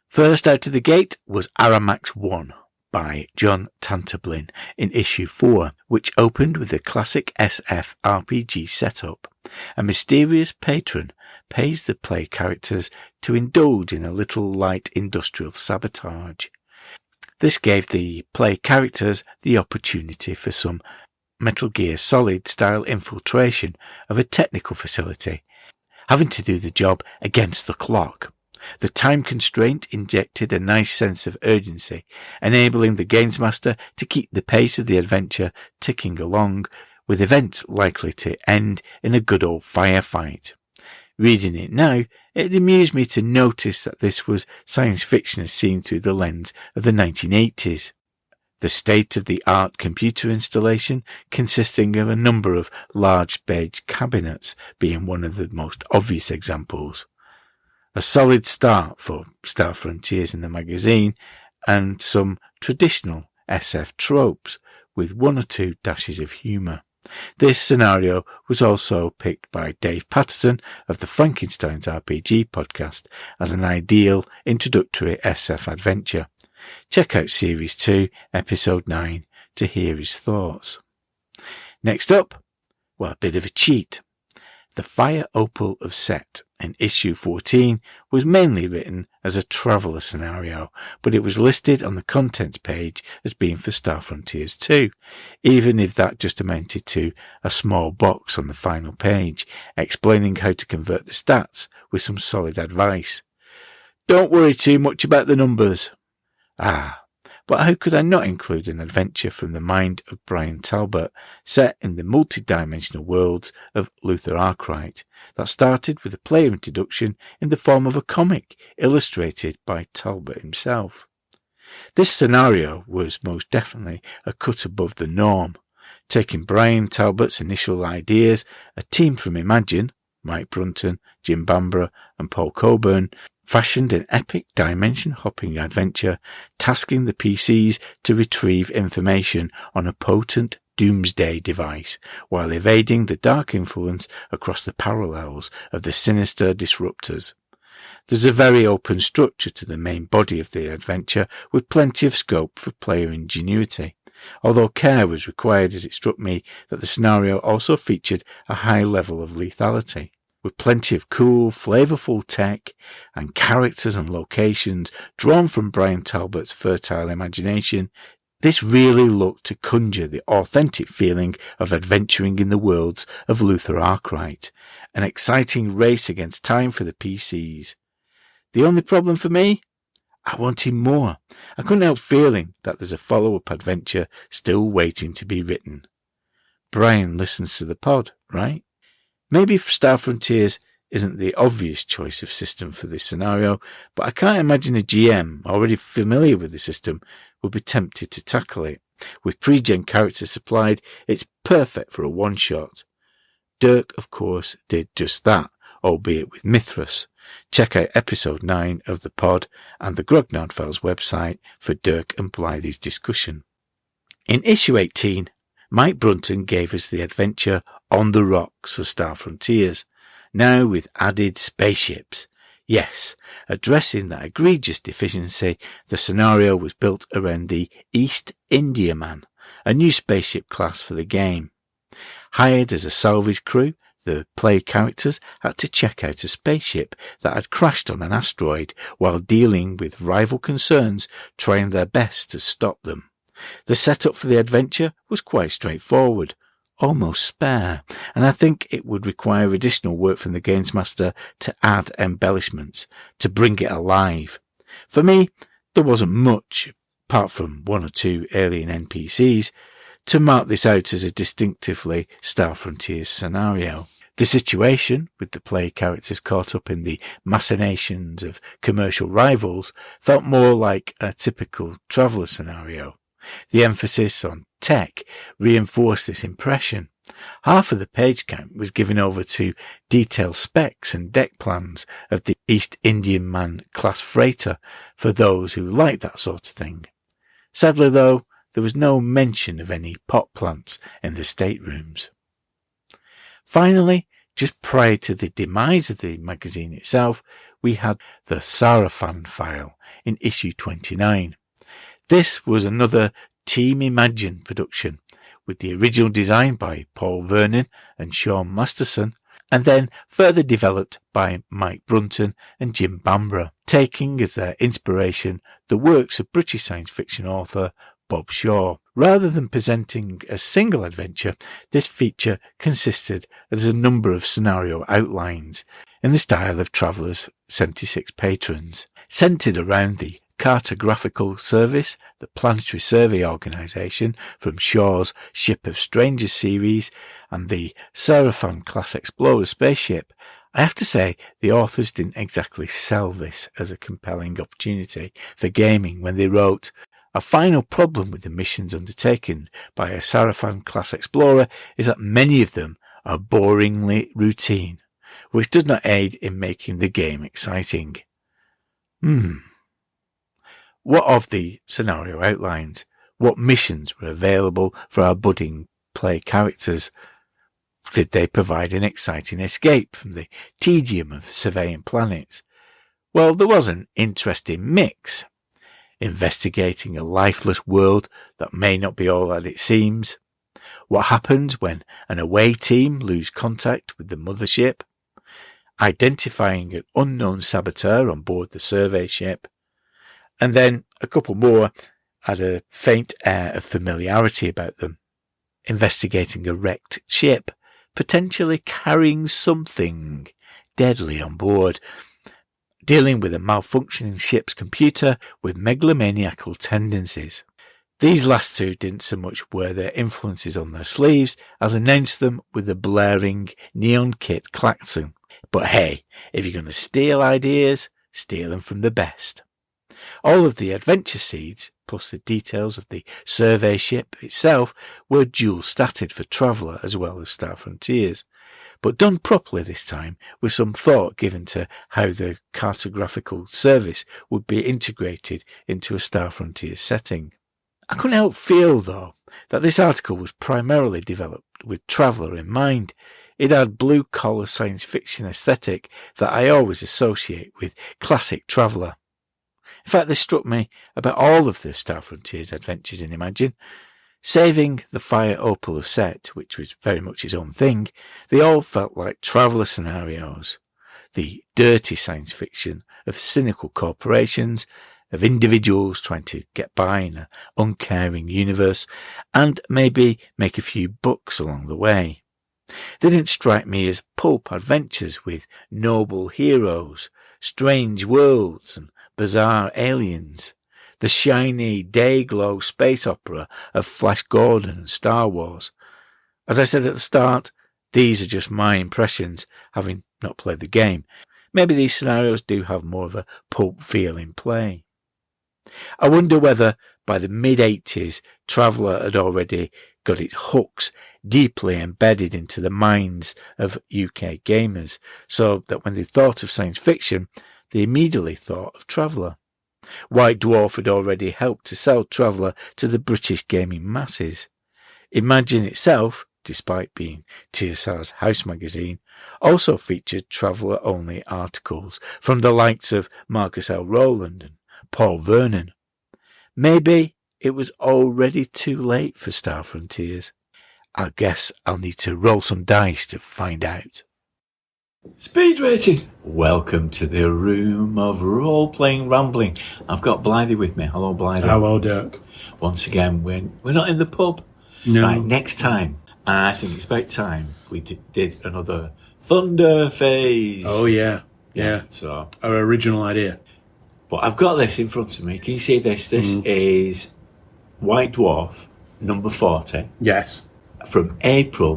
First out of the gate was Aramax 1 by John Tanterblin in issue 4, which opened with a classic SF RPG setup. A mysterious patron pays the play characters to indulge in a little light industrial sabotage. This gave the play characters the opportunity for some Metal Gear Solid style infiltration of a technical facility, having to do the job against the clock. The time constraint injected a nice sense of urgency, enabling the games master to keep the pace of the adventure ticking along, with events likely to end in a good old firefight. Reading it now, it amused me to notice that this was science fiction as seen through the lens of the 1980s. The state-of-the-art computer installation, consisting of a number of large beige cabinets, being one of the most obvious examples. A solid start for Star Frontiers in the magazine, and some traditional SF tropes with one or two dashes of humour. This scenario was also picked by Dave Patterson of the Frankenstein's RPG podcast as an ideal introductory SF adventure. Check out Series 2, Episode 9 to hear his thoughts. Next up, well, a bit of a cheat. The Fire Opal of Set in issue 14 was mainly written as a Traveller scenario, but it was listed on the contents page as being for Star Frontiers 2, even if that just amounted to a small box on the final page, explaining how to convert the stats with some solid advice. Don't worry too much about the numbers. But how could I not include an adventure from the mind of Brian Talbot, set in the multi-dimensional worlds of Luther Arkwright, that started with a player introduction in the form of a comic illustrated by Talbot himself. This scenario was most definitely a cut above the norm, taking Brian Talbot's initial ideas, a team from Imagine, Mike Brunton, Jim Bambra and Paul Coburn, fashioned an epic dimension-hopping adventure, tasking the PCs to retrieve information on a potent doomsday device, while evading the dark influence across the parallels of the sinister disruptors. There's a very open structure to the main body of the adventure, with plenty of scope for player ingenuity, although care was required as it struck me that the scenario also featured a high level of lethality. With plenty of cool, flavourful tech and characters and locations drawn from Brian Talbot's fertile imagination, this really looked to conjure the authentic feeling of adventuring in the worlds of Luther Arkwright, an exciting race against time for the PCs. The only problem for me? I wanted more. I couldn't help feeling that there's a follow-up adventure still waiting to be written. Brian listens to the pod, right? Maybe Star Frontiers isn't the obvious choice of system for this scenario, but I can't imagine a GM already familiar with the system would be tempted to tackle it. With pre-gen characters supplied, it's perfect for a one-shot. Dirk, of course, did just that, albeit with Mithras. Check out episode 9 of the pod and the Grognard Files website for Dirk and Blythy's discussion. In issue 18, Mike Brunton gave us the adventure On the Rocks for Star Frontiers, now with added spaceships. Yes, addressing that egregious deficiency, the scenario was built around the East Indiaman, a new spaceship class for the game. Hired as a salvage crew, the play characters had to check out a spaceship that had crashed on an asteroid while dealing with rival concerns, trying their best to stop them. The setup for the adventure was quite straightforward, almost spare, and I think it would require additional work from the Games Master to add embellishments, to bring it alive. For me, there wasn't much, apart from one or two alien NPCs, to mark this out as a distinctively Star Frontiers scenario. The situation, with the play characters caught up in the machinations of commercial rivals, felt more like a typical Traveller scenario. The emphasis on tech reinforced this impression. Half of the page count was given over to detailed specs and deck plans of the East Indiaman class freighter for those who like that sort of thing. Sadly, though, there was no mention of any pot plants in the staterooms. Finally, just prior to the demise of the magazine itself, we had the Sarafan file in issue 29. This was another Team Imagine production, with the original design by Paul Vernon and Sean Masterson, and then further developed by Mike Brunton and Jim Bambra, taking as their inspiration the works of British science fiction author Bob Shaw. Rather than presenting a single adventure, this feature consisted of a number of scenario outlines in the style of Traveller's 76 patrons, centred around the Cartographical Service, the planetary survey organisation from Shaw's Ship of Strangers series, and the Sarafan class explorer spaceship. I have to say, the authors didn't exactly sell this as a compelling opportunity for gaming when they wrote, "A final problem with the missions undertaken by a Sarafan class explorer is that many of them are boringly routine, which does not aid in making the game exciting." What of the scenario outlines? What missions were available for our budding play characters? Did they provide an exciting escape from the tedium of surveying planets? Well, there was an interesting mix. Investigating a lifeless world that may not be all that it seems. What happens when an away team lose contact with the mothership? Identifying an unknown saboteur on board the survey ship. And then a couple more had a faint air of familiarity about them. Investigating a wrecked ship, potentially carrying something deadly on board. Dealing with a malfunctioning ship's computer with megalomaniacal tendencies. These last two didn't so much wear their influences on their sleeves as announce them with a blaring neon kit klaxon. But hey, if you're going to steal ideas, steal them from the best. All of the adventure seeds, plus the details of the survey ship itself, were dual-statted for Traveller as well as Star Frontiers, but done properly this time, with some thought given to how the cartographical service would be integrated into a Star Frontiers setting. I couldn't help feel, though, that this article was primarily developed with Traveller in mind. It had blue-collar science fiction aesthetic that I always associate with classic Traveller. In fact, this struck me about all of the Star Frontiers adventures in Imagine. Saving the Fire Opal of Set, which was very much its own thing, they all felt like Traveller scenarios. The dirty science fiction of cynical corporations, of individuals trying to get by in an uncaring universe, and maybe make a few bucks along the way. They didn't strike me as pulp adventures with noble heroes, strange worlds, and bizarre aliens, the shiny day-glow space opera of Flash Gordon and Star Wars. As I said at the start, these are just my impressions, having not played the game. Maybe these scenarios do have more of a pulp feel in play. I wonder whether by the mid-80s, Traveller had already got its hooks deeply embedded into the minds of UK gamers, so that when they thought of science fiction, they immediately thought of Traveller. White Dwarf had already helped to sell Traveller to the British gaming masses. Imagine itself, despite being TSR's house magazine, also featured Traveller-only articles from the likes of Marcus L. Rowland and Paul Vernon. Maybe it was already too late for Star Frontiers. I guess I'll need to roll some dice to find out. Speed rating! Welcome to the room of role-playing rambling. I've got Blythy with me. Hello, Blythy. Hello, Dirk. Once again, we're not in the pub. No. Right, next time, I think it's about time we did another Thunder phase. Oh, yeah. Yeah. So our original idea. But I've got this in front of me. Can you see this? This is White Dwarf, number 40. Yes. From April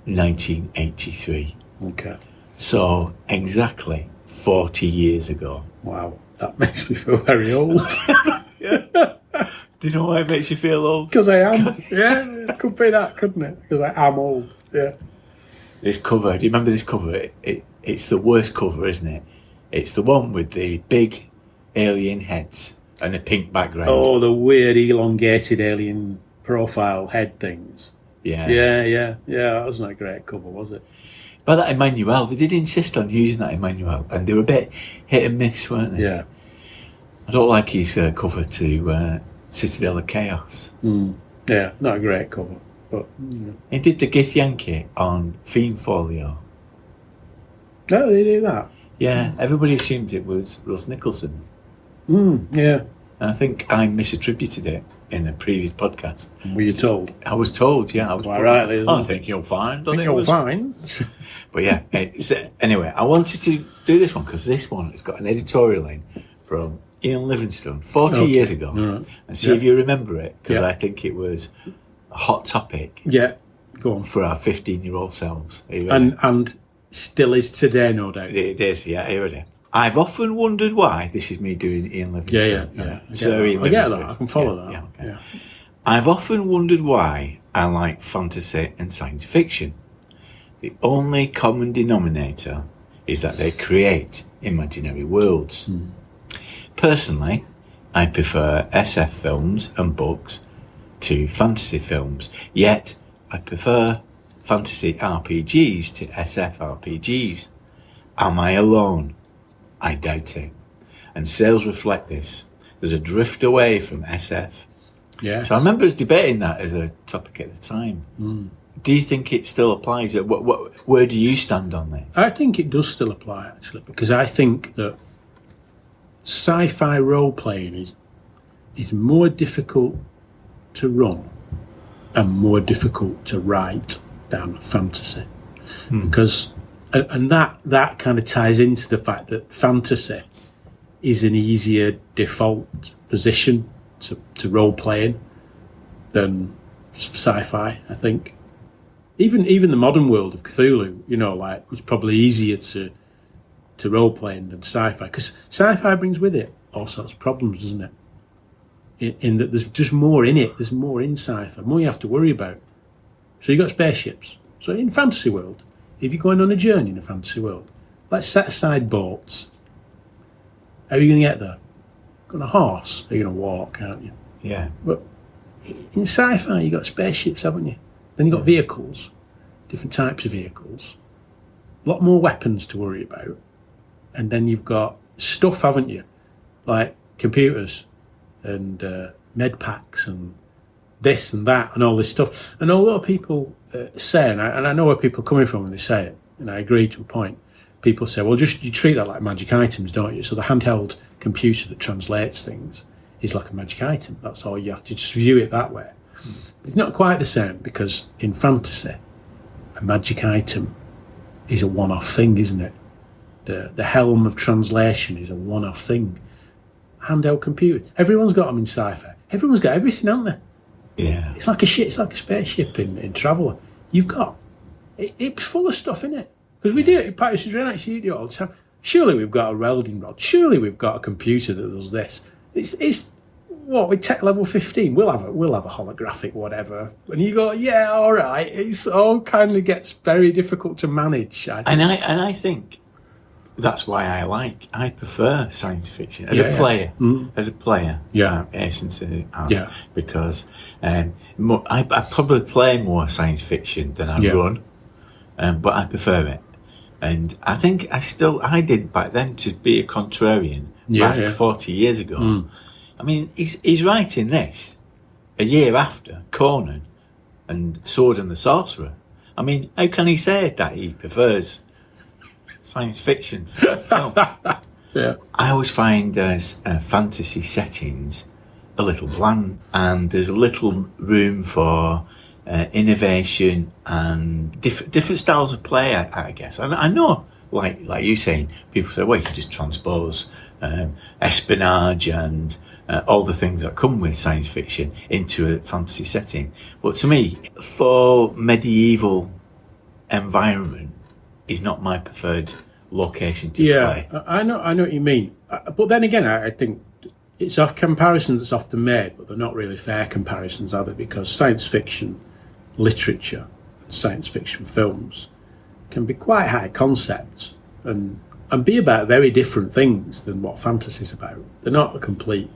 1983. Okay. So, exactly 40 years ago. Wow. That makes me feel very old. Yeah. Do you know why it makes you feel old? Because I am. Yeah, it could be that, couldn't it? Because I am old. Yeah. This cover, do you remember this cover? It's the worst cover, isn't it? It's the one with the big alien heads and a pink background. Oh, the weird elongated alien profile head things. Yeah. Yeah. That wasn't a great cover, was it? But that Emmanuel, they did insist on using that Emmanuel, and they were a bit hit and miss, weren't they? Yeah. I don't like his cover to Citadel of Chaos. Yeah, not a great cover, but you know. He did the Githyanki on Fiend Folio. No, they do that. Yeah, everybody assumed it was Russ Nicholson. Yeah. And I think I misattributed it in a previous podcast. Were you told? I was told, yeah. I was Quite rightly, isn't I it? think you'll find. I think you'll find. But yeah, anyway, I wanted to do this one because this one has got an editorial in from Ian Livingstone 40 years ago. Right. And see if you remember it, because I think it was a hot topic. Yeah, go on. For our 15-year-old selves. Are you ready? And still is today, no doubt. It is, yeah, here it is. I've often wondered why. This is me doing Ian Livingstone. Yeah. I get that. I can follow that. Yeah, okay. Yeah. I've often wondered why I like fantasy and science fiction. The only common denominator is that they create imaginary worlds. Personally, I prefer SF films and books to fantasy films, yet I prefer fantasy RPGs to SF RPGs. Am I alone? I doubt it. And sales reflect this. There's a drift away from SF. Yeah. So I remember us debating that as a topic at the time. Do you think it still applies? Where do you stand on this? I think it does still apply, actually, because I think that sci-fi role-playing is more difficult to run and more difficult to write than fantasy. Because, and that kind of ties into the fact that fantasy is an easier default position to role-playing than sci-fi, I think. Even the modern world of Cthulhu, it's probably easier to role-playing than sci-fi, because sci-fi brings with it all sorts of problems, doesn't it? In that there's just more in it. There's more in sci-fi, more you have to worry about. So you've got spaceships. So in fantasy world, if you're going on a journey in a fantasy world, let's set aside boats. How are you going to get there? On a horse. You're going to walk, aren't you? Yeah. But in sci-fi, you've got spaceships, haven't you? Then you've got vehicles, different types of vehicles, a lot more weapons to worry about. And then you've got stuff, haven't you? Like computers and med packs and this and that and all this stuff. And a lot of people say, and I know where people are coming from when they say it, and I agree to a point. People say, well, just you treat that like magic items, don't you? So the handheld computer that translates things is like a magic item. That's all you have to just view it that way. But it's not quite the same, because in fantasy, a magic item is a one-off thing, isn't it? The helm of translation is a one-off thing. handheld computers. Everyone's got them in sci-fi. Everyone's got everything, haven't they? Yeah. It's like a spaceship in Traveller. You've got it's full of stuff in it. Because we do it in Patterson Drenach, you do it all the time. Surely we've got a welding rod. Surely we've got a computer that does this. It's what, with tech level 15, we'll have a holographic whatever. And you go, yeah, all right. It's all kind of gets very difficult to manage. I think that's why I prefer science fiction as a player. As a player, hasten to add, because I probably play more science fiction than I run, but I prefer it. And I think I did back then to be a contrarian 40 years ago. I mean, he's writing this a year after Conan and Sword and the Sorcerer. I mean, how can he say that he prefers science fiction film? I always find fantasy settings a little bland, and there's little room for innovation and different styles of play, I guess. And I know, like you saying, people say, well, you can just transpose espionage and all the things that come with science fiction into a fantasy setting. But to me, for medieval environment is not my preferred location to play. I know what you mean. But then again, I think it's off comparisons that's often made, but they're not really fair comparisons, are they? Because science fiction literature and science fiction films can be quite high concept and be about very different things than what fantasy's about. They're not completely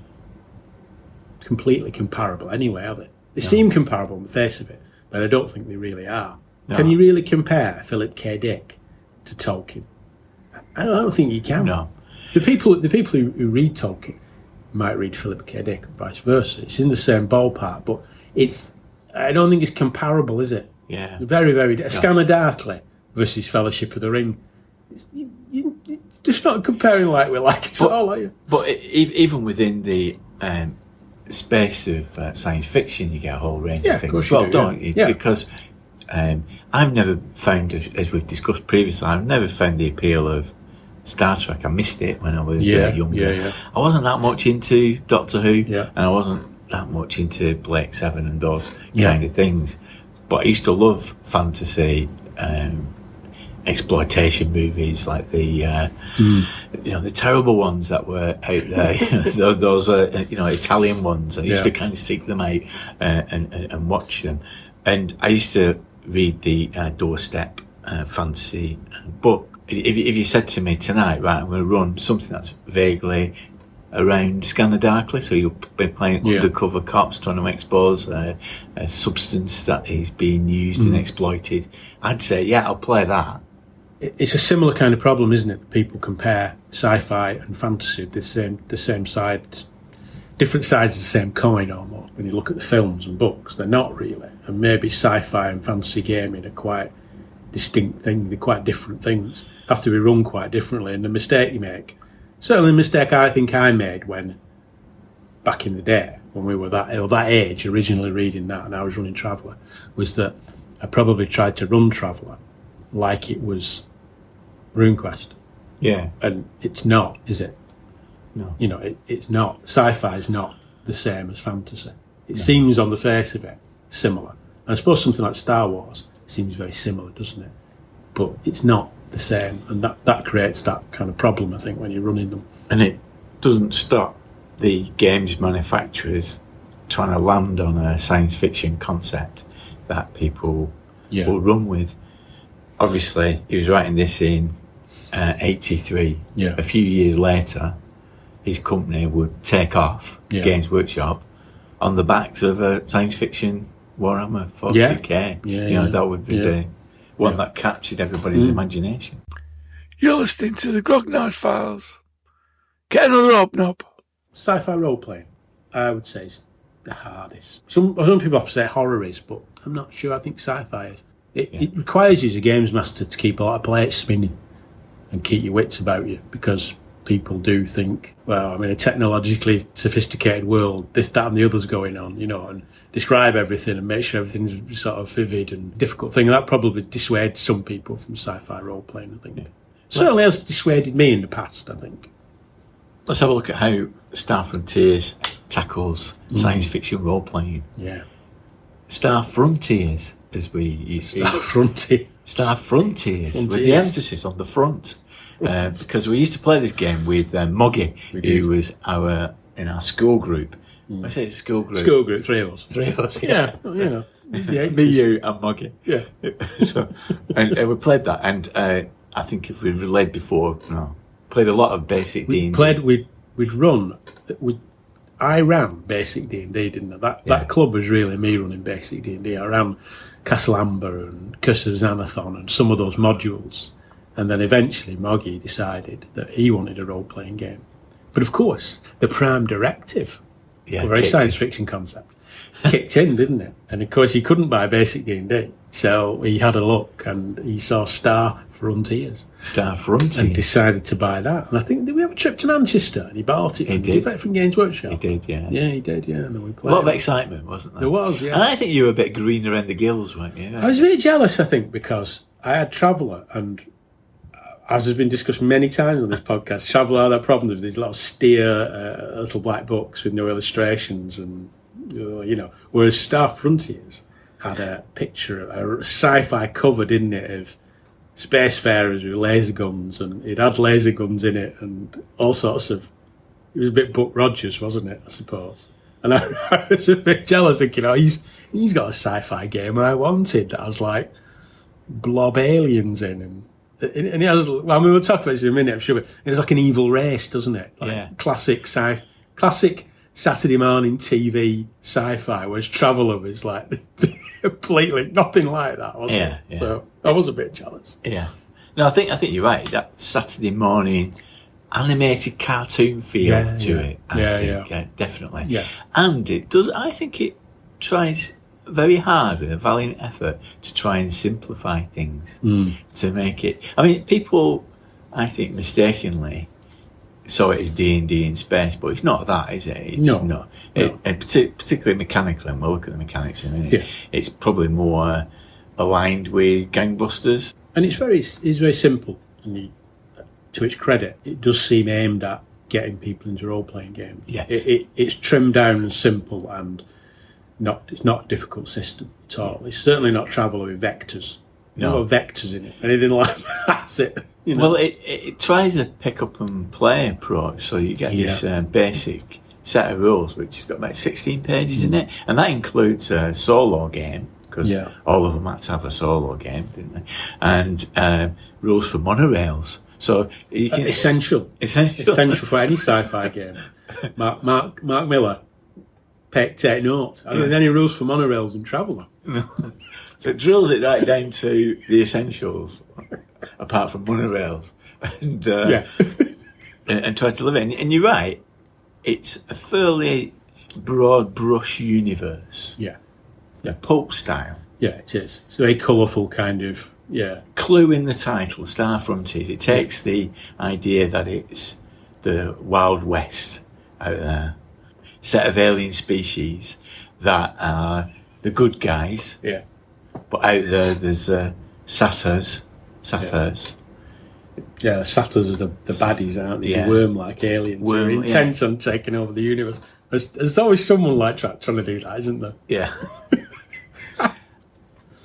comparable anyway, are they? They seem comparable on the face of it, but I don't think they really are. No. Can you really compare Philip K. Dick to Tolkien? I don't think you can. No. The people who read Tolkien might read Philip K. Dick and vice versa. It's in the same ballpark, but I don't think it's comparable, is it? Yeah. Very, very... Scanner Darkly versus Fellowship of the Ring. You're just not comparing like we like it at all, are you? But even within the space of science fiction, you get a whole range of things as well, don't you? Yeah. Because I've never found, as we've discussed previously, I've never found the appeal of Star Trek. I missed it when I was younger. I wasn't that much into Doctor Who, and I wasn't that much into Blake Seven and those kind of things. But I used to love fantasy, exploitation movies like the the terrible ones that were out there. those Italian ones. I used to kind of seek them out and watch them. And I used to read the Doorstep fantasy book. If you said to me tonight, right, I'm going to run something that's vaguely around Scanner Darkly, so you'll be playing undercover cops trying to expose a substance that is being used and exploited, I'd say, I'll play that. It's a similar kind of problem, isn't it? People compare sci-fi and fantasy, the same side, different sides of the same coin almost. When you look at the films and books, they're not really. And maybe sci-fi and fantasy gaming are quite distinct things. They're quite different things. Have to be run quite differently. And the mistake you make, certainly the mistake I think I made when, back in the day, when we were that age, originally reading that, and I was running Traveller, was that I probably tried to run Traveller like it was RuneQuest. Yeah. And it's not, is it? No. It's not. Sci-fi is not the same as fantasy. It seems on the face of it similar. And I suppose something like Star Wars seems very similar, doesn't it? But it's not the same, and that creates that kind of problem, I think, when you're running them. And it doesn't stop the games manufacturers trying to land on a science fiction concept that people will run with. Obviously, he was writing this in 83. A few years later, his company would take off, Games Workshop, on the backs of a science fiction Warhammer 40k. That would be the one that captured everybody's imagination. You're listening to the Grognard Files. Get another hobnob. Sci-fi role-playing, I would say, is the hardest. Some people often say horror is, but I'm not sure. I think sci-fi is. It requires you as a games master to keep a lot of plates spinning and keep your wits about you, because people do think, well, I'm in a technologically sophisticated world, this, that and the other's going on, and describe everything and make sure everything's sort of vivid and difficult thing. And that probably dissuades some people from sci-fi role-playing, I think. Certainly has dissuaded me in the past, I think. let's have a look at how Star Frontiers tackles science fiction role playing. Yeah. Star Frontiers, as we used to. Star Frontiers, with the emphasis on the front. Because we used to play this game with Moggy, who was in our school group. I say school group. School group, three of us. Yeah. You know. Me, you, and Moggy. Yeah. So, and we played that, and I think if we've relayed before, played a lot of basic D&D. I ran basic D&D, didn't I? That club was really me running basic D&D. I ran Castle Amber and Curse of Xanathon and some of those modules. And then eventually Moggy decided that he wanted a role-playing game. But of course, the Prime Directive, a very science fiction concept, kicked in, didn't it? And of course, he couldn't buy basic D&D. So he had a look and he saw Star Frontiers. And decided to buy that. And I think, did we have a trip to Manchester? And he bought it. He did. From Games Workshop. He did, yeah. Yeah, he did, yeah. And then we played. A lot of excitement, wasn't there? There was, yeah. And I think you were a bit green around the gills, weren't you? I was a bit jealous, I think, because I had Traveller, and as has been discussed many times on this podcast, Traveller had that problem with these little steer little black books with no illustrations, and whereas Star Frontiers had a picture, a sci-fi cover, didn't it, of spacefarers with laser guns, and it had laser guns in it, and all sorts of. It was a bit Buck Rogers, wasn't it? I suppose. And I was a bit jealous, thinking, he's got a sci-fi game I wanted that has like blob aliens in, and it has. Well, we'll talk about this in a minute, I'm sure. But it's like an evil race, doesn't it? Like classic Saturday morning TV sci-fi, whereas Traveller was like completely nothing like that, wasn't it? Yeah. So I was a bit jealous. Yeah. No, I think you're right. That Saturday morning animated cartoon feel to it. I think, definitely. Yeah. And it does. I think it tries very hard with a valiant effort to try and simplify things to make it. I mean, people, I think, mistakenly saw it as D&D in space, but it's not that, is it? It's not. And particularly mechanically, and we'll look at the mechanics in a minute. Yeah. It's probably more aligned with Gangbusters. And it's very simple. And to its credit, it does seem aimed at getting people into role-playing games. Yes. It's trimmed down and simple, and it's not a difficult system at all. It's certainly not Traveller with vectors. No vectors in it. Anything like that. That's it. Well, it tries a pick-up-and-play approach, so you get this basic set of rules, which has got about 16 pages in it, and that includes a solo game, because all of them had to have a solo game, didn't they? And rules for monorails. So you can essential for any sci-fi game. Mark Miller, take note. I don't think any rules for monorails in Traveller. No. So it drills it right down to the essentials, apart from monorails, and and try to live it. And you're right, it's a fairly broad brush universe. Yeah. Pulp style. Yeah, it is. It's a very colourful kind of. Yeah. Clue in the title, Star Frontiers. It takes the idea that it's the Wild West out there. Set of alien species that are the good guys. Yeah. But out there's satyrs. Yeah, satyrs are the baddies, aren't they? Yeah. The worm-like aliens who are intent on taking over the universe. There's always someone like trying to do that, isn't there? Yeah.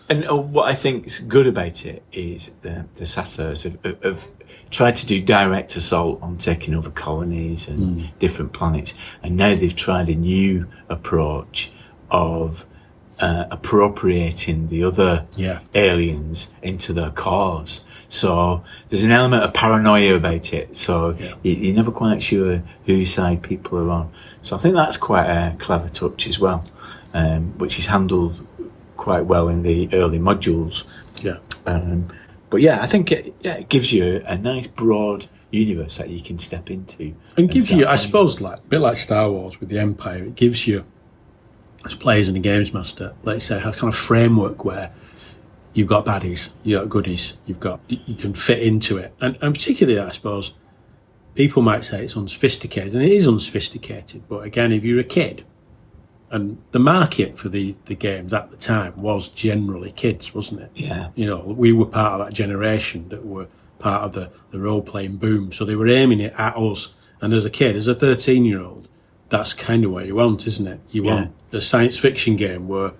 And what I think is good about it is the satyrs have tried to do direct assault on taking over colonies and different planets, and now they've tried a new approach of appropriating the other aliens into their cause. So there's an element of paranoia about it, so you're never quite sure whose side people are on. So I think that's quite a clever touch as well, which is handled quite well in the early modules. Yeah. But yeah, I think it gives you a nice broad universe that you can step into. And gives you, I suppose, like a bit like Star Wars with the Empire, it gives you, as players and a games master, let's say, has kind of framework where you've got baddies, you've got goodies, you can fit into it. And particularly, I suppose, people might say it's unsophisticated, and it is unsophisticated, but again, if you're a kid, and the market for the games at the time was generally kids, wasn't it? Yeah. We were part of that generation that were part of the role-playing boom. So they were aiming it at us And as a kid, as a 13-year-old, that's kind of what you want, isn't it? You want the science fiction game where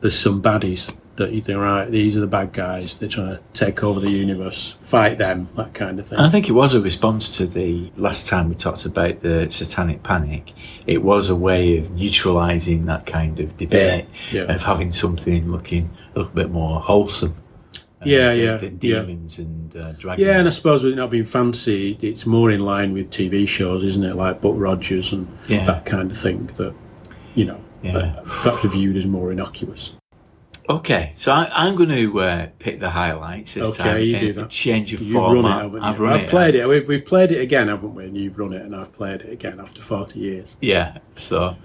there's some baddies that you think, right, these are the bad guys, they're trying to take over the universe, fight them, that kind of thing. And I think it was a response to the last time we talked about the satanic panic. It was a way of neutralising that kind of debate, of having something looking a little bit more wholesome. Than demons and dragons. Yeah, and I suppose with it not being fantasy, it's more in line with TV shows, isn't it? Like Buck Rogers and that kind of thing that, that's viewed as more innocuous. Okay, so I'm going to pick the highlights this time. Okay, you do that. Change of You've format. run it, haven't you? I've run it. I've played it. We've played it again, haven't we? And you've run it, and I've played it again after 40 years. Yeah, so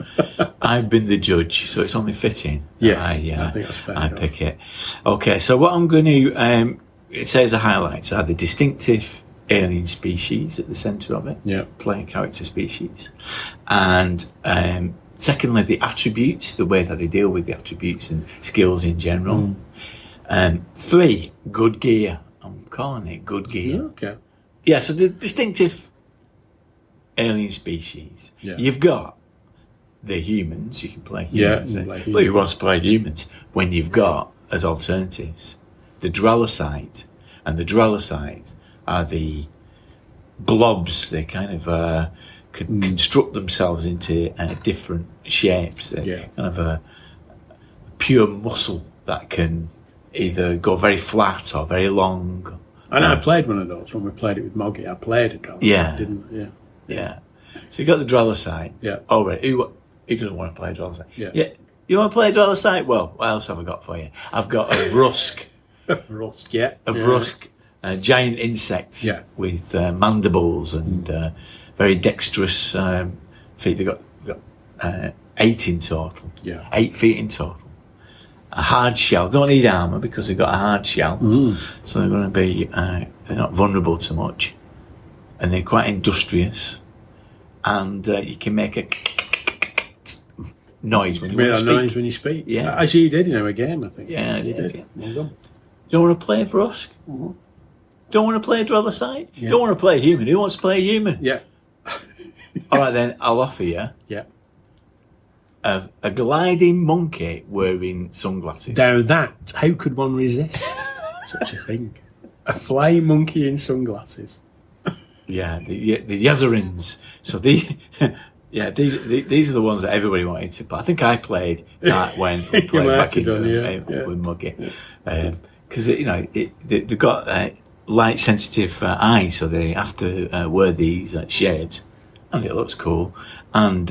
I've been the judge, so it's only fitting. I think that's fair. I pick it. Okay, so what I'm going to... it says the highlights are the distinctive alien species at the centre of it. Yeah. Player character species. And... secondly, the attributes, the way that they deal with the attributes and skills in general. 3, good gear. I'm calling it good gear. Okay. Yeah, so the distinctive alien species. Yeah. You've got the humans, you can play humans. But you want to play humans when you've got, as alternatives, the Dralosite. And the Dralosite are the blobs, they kind of... construct themselves into different shapes. They're kind of a pure muscle that can either go very flat or very long. And I played one of those when we played it with Moggy. I played a Dralosite, didn't I? Yeah. So you got the Dralosite. Yeah. Oh, right. Who doesn't want to play a Dralosite? Yeah. You want to play a Dralosite? Well, what else have I got for you? I've got a Rusk. Rusk, yeah. Rusk, a giant insect with mandibles and... very dexterous feet. They've got 8 in total. Yeah. 8 feet in total. A hard shell. Don't need armour because they've got a hard shell. So they're going to be... they're not vulnerable to much. And they're quite industrious. And you can make a noise when you speak. Noise when you speak. Yeah. Actually, you did in our game, I think. Yeah, you did. Yeah. Well done. Don't want to play a Rusk? Don't want to play a Dralosite? Don't want to play a human? Who wants to play a human? Yeah. All right, then, I'll offer you a gliding monkey wearing sunglasses. Now that, how could one resist such a thing? A flying monkey in sunglasses. Yeah, the Yazarins. So these are the ones that everybody wanted to play. I think I played that when we played back with Muggy. Because, they've got light sensitive eyes, so they have to wear these shades. And it looks cool, and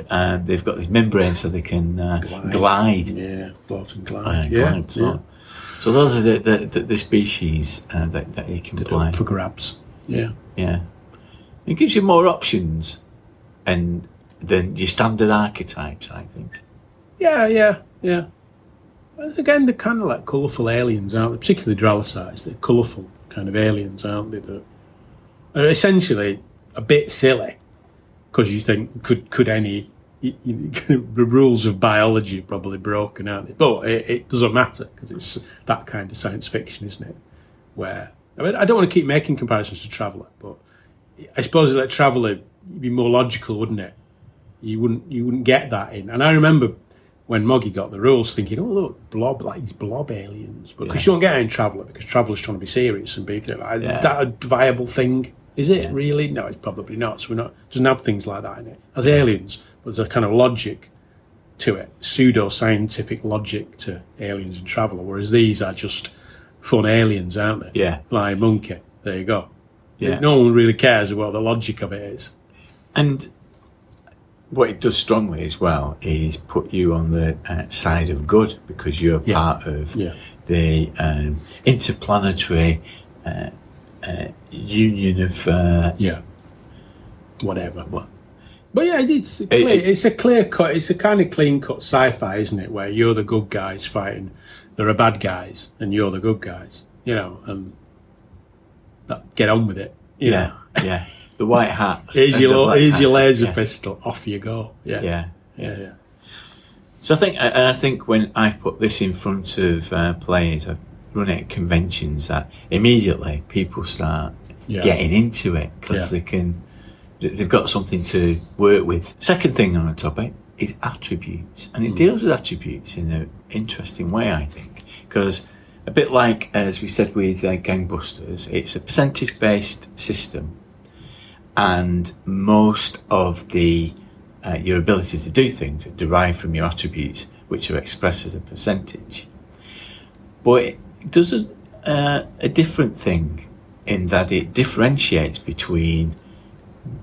they've got this membrane so they can glide. Yeah, float and glide. So those are the species that you can play for grabs. Yeah. It gives you more options, than your standard archetypes, I think. Yeah. Again, they're kind of like colourful aliens, aren't they? Particularly Dralosites. They're colourful kind of aliens, aren't they? That are essentially a bit silly. Because you think, could any... the rules of biology are probably broken, aren't they? But it doesn't matter, because it's that kind of science fiction, isn't it? Where... I don't want to keep making comparisons to Traveller, but I suppose like Traveller, it'd be more logical, wouldn't it? You wouldn't get that in. And I remember when Moggy got the rules thinking, oh, look, these blob aliens. Because you don't get it in Traveller, because Traveller's trying to be serious and be like, is that a viable thing? Is it really? No, it's probably not. So it doesn't have things like that in it. As aliens, but there's a kind of logic to it, pseudo-scientific logic to aliens and Traveller, whereas these are just fun aliens, aren't they? Yeah. Flying monkey. There you go. Yeah. No one really cares what the logic of it is. And what it does strongly as well is put you on the side of good, because you're part of the interplanetary union of whatever. But yeah, it's a clear cut. It's a kind of clean cut sci-fi, isn't it? Where you're the good guys fighting, there are bad guys, and you're the good guys. And get on with it. Yeah. The white hats. Here's your laser pistol. Off you go. Yeah. So I think when I put this in front of players, I've run it at conventions, that immediately people start getting into it because they can they've got something to work with. Second thing on the topic is attributes, and it deals with attributes in an interesting way, I think, because a bit like, as we said with Gangbusters, it's a percentage-based system, and most of the your ability to do things are derived from your attributes, which are expressed as a percentage. But it does a different thing in that it differentiates between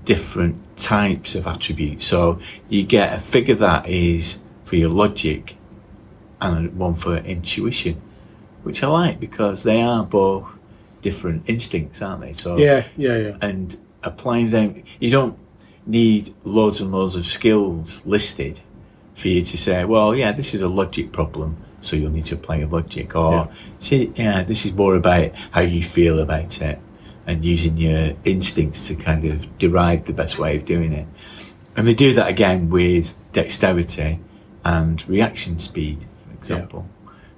different types of attributes. So you get a figure that is for your logic and one for intuition, which I like because they are both different instincts, aren't they? So yeah. And applying them, you don't need loads and loads of skills listed for you to say, well, yeah, this is a logic problem, so you'll need to apply your logic. Or, this is more about how you feel about it and using your instincts to kind of derive the best way of doing it. And they do that again with dexterity and reaction speed, for example.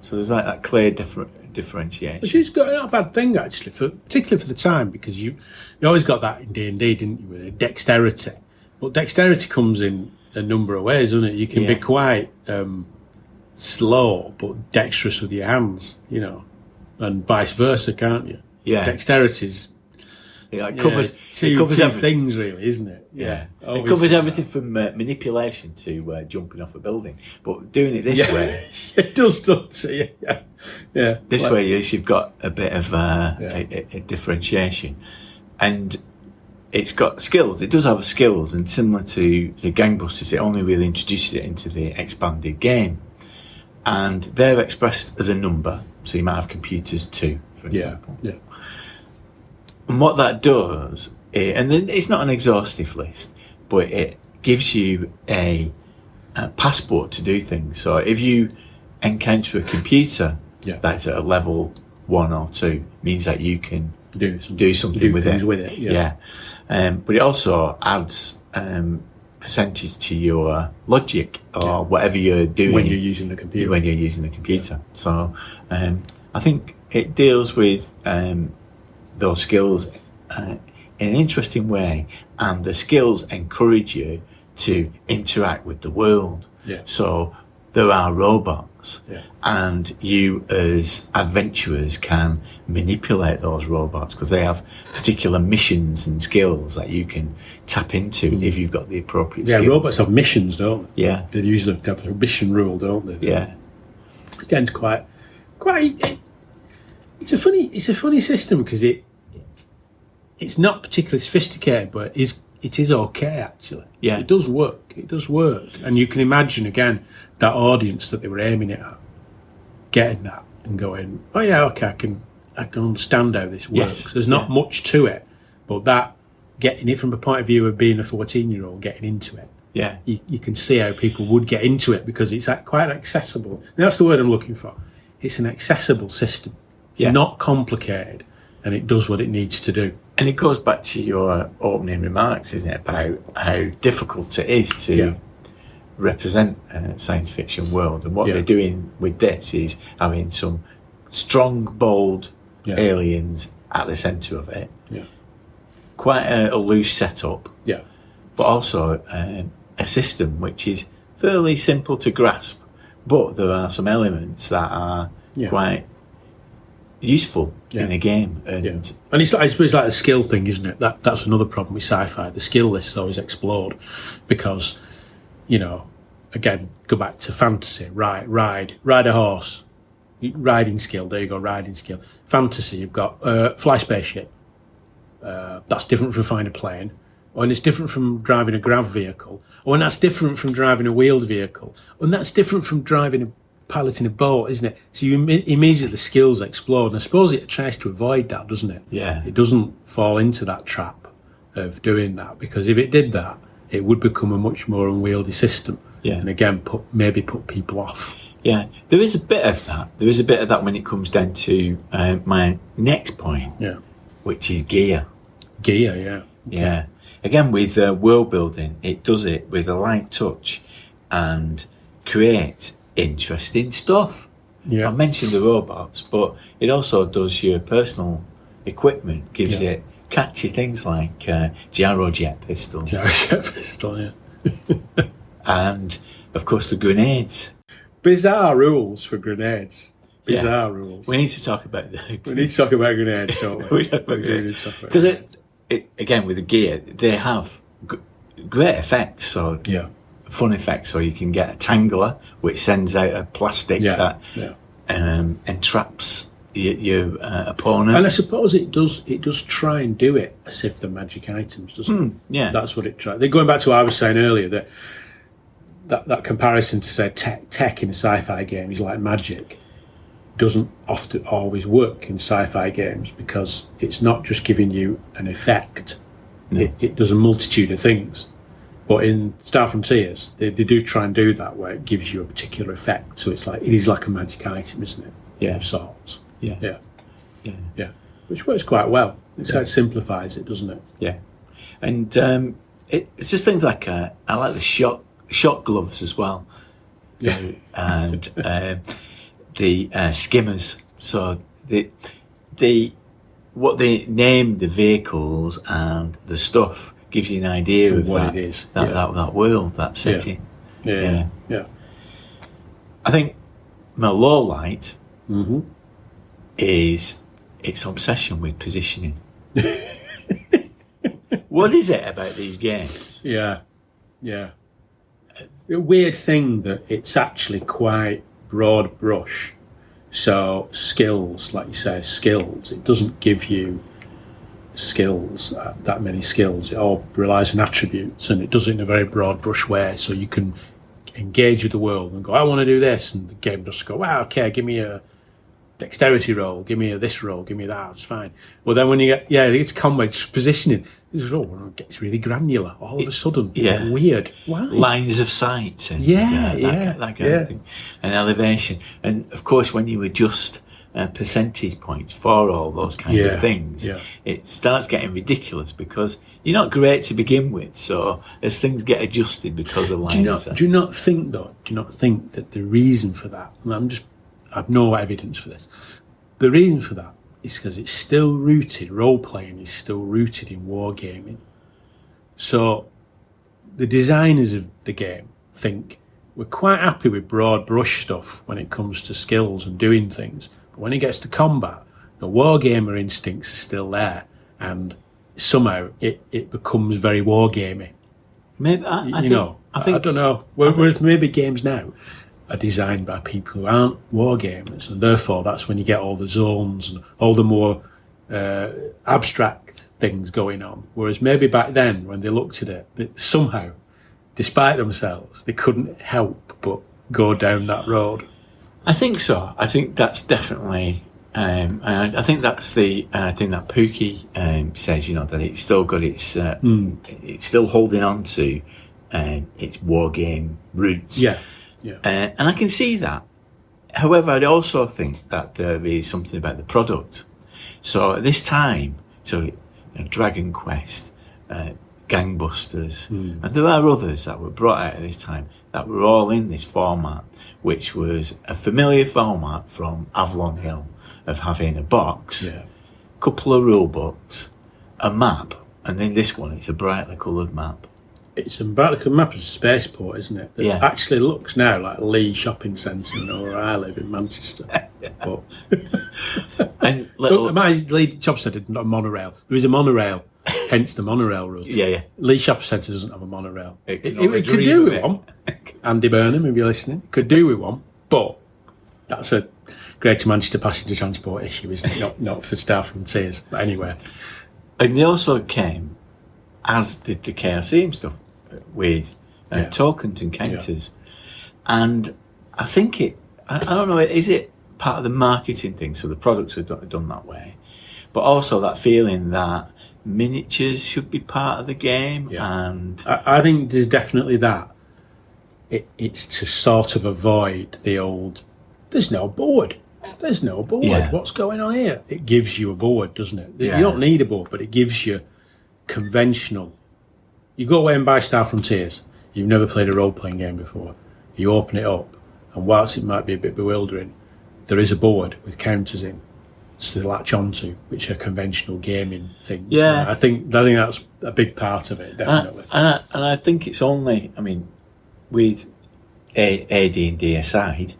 So there's like that clear differentiation. Which is not a bad thing, actually, particularly for the time, because you always got that in D&D, didn't you, with dexterity. But dexterity comes in a number of ways, doesn't it? You can be quite slow, but dexterous with your hands, and vice versa, can't you? Yeah. Dexterity's it covers two everything. Things, really, isn't it? Yeah. It covers everything from manipulation to jumping off a building. But doing it this way... It does, doesn't it? Yeah. This way, you've got a bit of a differentiation. And it's got skills. It does have skills, and similar to the Gangbusters, it only really introduces it into the expanded game. And they're expressed as a number. So you might have computers 2, for example. Yeah. And what that does, and then it's not an exhaustive list, but it gives you a passport to do things. So if you encounter a computer that's at a level 1 or 2, means that you can do something with it. Yeah. But it also adds percentage to your logic or whatever you're doing when you're using the computer. So I think it deals with those skills in an interesting way, and the skills encourage you to interact with the world. So there are robots, and you as adventurers can manipulate those robots because they have particular missions and skills that you can tap into if you've got the appropriate skills. Robots have missions, don't they? Yeah. They usually have a mission rule, don't they? Yeah. Again, it's quite. It's a funny system because it's not particularly sophisticated, but it is okay, actually. Yeah. It does work. And you can imagine, again, that audience that they were aiming it at, getting that and going, oh yeah, okay, I can understand how this works. Yes. There's not much to it, but that, getting it from a point of view of being a 14-year-old, getting into it. Yeah. You can see how people would get into it because it's quite accessible. And that's the word I'm looking for. It's an accessible system. Not complicated, and it does what it needs to do. And it goes back to your opening remarks, isn't it, about how difficult it is to represent a science fiction world. And what they're doing with this is having some strong, bold aliens at the centre of it. Yeah. Quite a loose setup. Yeah. But also a system which is fairly simple to grasp. But there are some elements that are quite useful in a game. And it's like, I suppose, like a skill thing, isn't it? That's another problem with sci-fi. The skill list always explode because, again, go back to fantasy. Ride a horse. Riding skill. There you go, riding skill. Fantasy, you've got fly spaceship. That's different from flying a plane. And it's different from driving a grav vehicle. And that's different from driving a wheeled vehicle. And that's different from piloting a boat, isn't it? So you immediately the skills explode, and I suppose it tries to avoid that, doesn't it? Yeah. It doesn't fall into that trap of doing that, because if it did that, it would become a much more unwieldy system. Yeah. And again, maybe put people off. Yeah, there is a bit of that. There is a bit of that when it comes down to my next point, which is gear. Gear, yeah. Okay. Yeah. Again, with world building, it does it with a light touch and creates interesting stuff. I mentioned the robots, but it also does your personal equipment, gives it catchy things like gyro jet pistols. Gyro jet pistol, yeah. And, of course, the grenades. Bizarre rules for grenades. Bizarre rules. We need to talk about We need to talk about grenades, don't we? We talk about grenades. Because, again, with the gear, they have great effects, so fun effects. So you can get a tangler, which sends out a plastic that entraps your opponent. And I suppose it does try and do it as if they're magic items, doesn't it? Yeah. That's what it tries. They're going back to what I was saying earlier, that comparison to, say, tech in a sci-fi game is like magic. Doesn't often always work in sci-fi games because it's not just giving you an effect. No. It does a multitude of things. But in Star Frontiers, they do try and do that where it gives you a particular effect. So it is like a magic item, isn't it? Yeah. Of sorts. Yeah. Which works quite well. It simplifies it, doesn't it? Yeah. And it's just things like I like the shot gloves as well. So, Yeah. And the skimmers. So what they name the vehicles and the stuff gives you an idea of what that, it is. that world, that setting. Yeah. I think my low light Mm-hmm. is its obsession with positioning. What is it about these games? Yeah. A weird thing that it's actually quite broad brush. So skills, like you say, it doesn't give you skills, that many skills. It all relies on attributes, and it does it in a very broad brush way. So you can engage with the world and go, I want to do this, and the game just go, wow, okay, give me a dexterity roll, give me this roll, give me that, it's fine. Well, then when you get, it's combat positioning, it gets really granular all of a sudden. Weird. Why? Lines of sight and that kind of thing, and elevation. And of course, when you adjust percentage points for all those kind of things, it starts getting ridiculous because you're not great to begin with. So as things get adjusted because of lines of sight. Do you not think that the reason for that, and I've no evidence for this, the reason for that is because it's still rooted, role-playing is still rooted in wargaming. So the designers of the game think we're quite happy with broad brush stuff when it comes to skills and doing things, but when it gets to combat, the wargamer instincts are still there, and somehow it becomes very wargamey. Maybe I don't know. Whereas maybe games now are designed by people who aren't wargamers, and therefore that's when you get all the zones and all the more abstract things going on. Whereas maybe back then, when they looked at it, that somehow, despite themselves, they couldn't help but go down that road. I think so. I think that's definitely. I think that's the thing that Pookie says. That it's still got its. It's still holding on to its wargame roots. Yeah. And I can see that. However, I also think that there is something about the product. So at this time, Dragon Quest, Gangbusters, and there are others that were brought out at this time that were all in this format, which was a familiar format from Avalon Hill of having a box, couple of rule books, a map, and then this one, it's a brightly coloured map. It's a map of a spaceport, isn't it? That actually looks now like Lee Shopping Centre, where I live in Manchester. But and my Lee Shopping Centre did not have a monorail. There is a monorail, hence the monorail rule. Lee Shopping Centre doesn't have a monorail. It could do with one. Andy Burnham, if you're listening, it could do with one. But that's a Greater Manchester passenger transport issue, isn't it? Not for Star Frontiers. But anyway. And they also came, as did the KRC stuff, with tokens and counters. And I think I don't know, is it part of the marketing thing? So the products are done that way. But also that feeling that miniatures should be part of the game. And I think there's definitely that. It's to sort of avoid the old, there's no board. What's going on here? It gives you a board, doesn't it? You don't need a board, but it gives you conventional. You go away and buy Star Frontiers. You've never played a role-playing game before. You open it up, and whilst it might be a bit bewildering, there is a board with counters in. to latch onto, which are conventional gaming things. Yeah. And I think that's a big part of it, definitely. And I think it's only, I mean, with AD&D aside,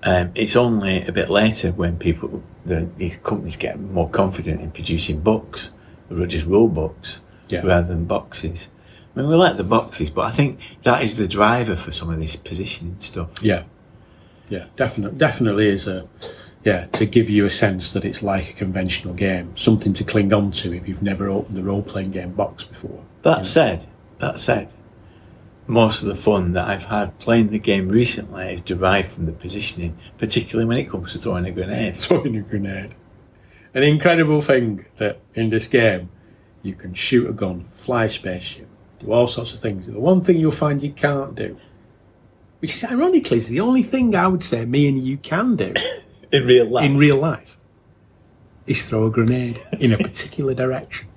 it's only a bit later when these companies get more confident in producing books, or just rule books, rather than boxes. I mean, we like the boxes, but I think that is the driver for some of this positioning stuff. Yeah, definitely is to give you a sense that it's like a conventional game, something to cling on to if you've never opened the role-playing game box before. That said, most of the fun that I've had playing the game recently is derived from the positioning, particularly when it comes to throwing a grenade. An incredible thing that in this game, you can shoot a gun, fly a spaceship, do all sorts of things. The one thing you'll find you can't do, which is ironically is the only thing I would say me and you can do in real life, is throw a grenade in a particular direction.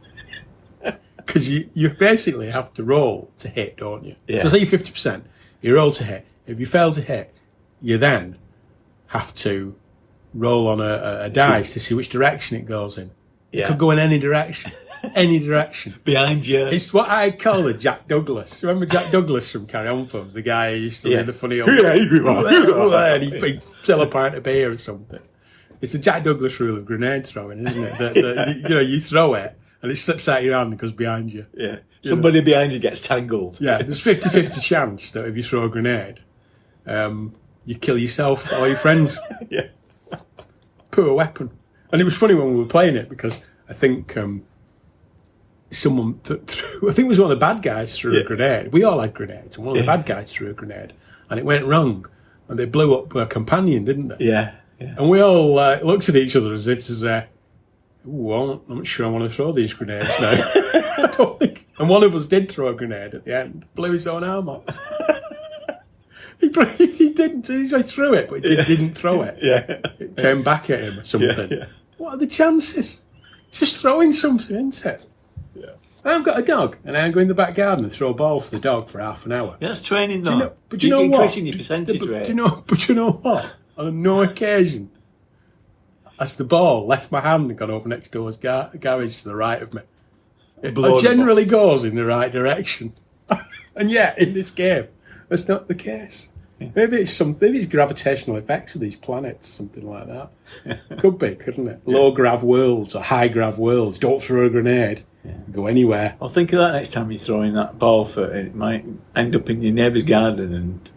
Because you basically have to roll to hit, don't you? Yeah. So say you're 50%, you roll to hit. If you fail to hit, you then have to roll on a dice to see which direction it goes in. It could go in any direction. Any direction. Behind you. It's what I call a Jack Douglas. Remember Jack Douglas from Carry On Films? The guy who used to be the funny old... and he'd sell a pint of beer or something. It's the Jack Douglas rule of grenade throwing, isn't it? That you throw it and it slips out of your hand and goes behind you. Yeah. Somebody behind you gets tangled. Yeah, there's 50-50 chance that if you throw a grenade, you kill yourself or your friends. Yeah. Poor weapon. And it was funny when we were playing it because I think... someone I think it was one of the bad guys threw a grenade. We all had grenades, and one of the bad guys threw a grenade, and it went wrong, and they blew up a companion, didn't they? Yeah. And we all looked at each other as if to say, I'm not sure I want to throw these grenades now. I don't think. And one of us did throw a grenade at the end, blew his own arm off. He didn't. He threw it, but he didn't throw it. Yeah. It came back at him or something. Yeah. What are the chances? Just throwing something, isn't it? I've got a dog, and I go in the back garden and throw a ball for the dog for half an hour. Yeah, that's training, though. But you know what? Increasing your percentage rate. But you know what? On no occasion has the ball left my hand and gone over next door's garage to the right of me. It generally goes in the right direction. And yet, in this game, that's not the case. Yeah. Maybe it's gravitational effects of these planets, something like that. Could be, couldn't it? Yeah. Low grav worlds or high grav worlds. Don't throw a grenade. Yeah. Go anywhere. I'll think of that next time you're throwing that ball for it might end up in your neighbour's garden and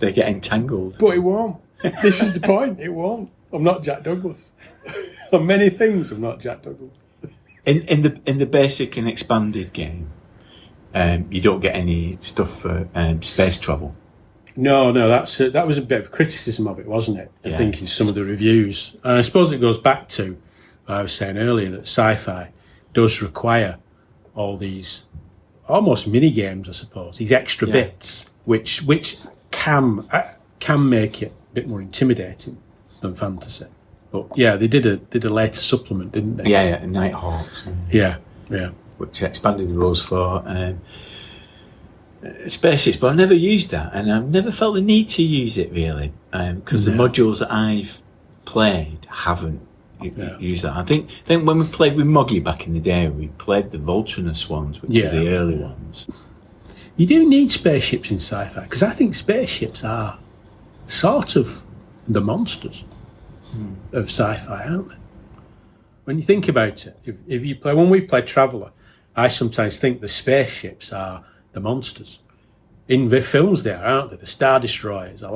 they get entangled. But it won't. This is the point. It won't. I'm not Jack Douglas. On many things, I'm not Jack Douglas. In the basic and expanded game, you don't get any stuff for space travel. No, that was a bit of criticism of it, wasn't it? I think in some of the reviews, and I suppose it goes back to what I was saying earlier that sci-fi does require all these almost mini games, I suppose, these extra bits, which can make it a bit more intimidating than fantasy. But they did a later supplement, didn't they? Yeah, Nighthawks. Yeah. Which expanded the rules for spaceships, but I've never used that, and I've never felt the need to use it really, because the modules that I've played haven't used that. I think when we played with Moggy back in the day, we played the Voltronus ones, which are the early ones. You do need spaceships in sci-fi, because I think spaceships are sort of the monsters of sci-fi, aren't they? When you think about it, if you play, when we play Traveller, I sometimes think the spaceships are the monsters. In the films they are, aren't they? The Star Destroyers they're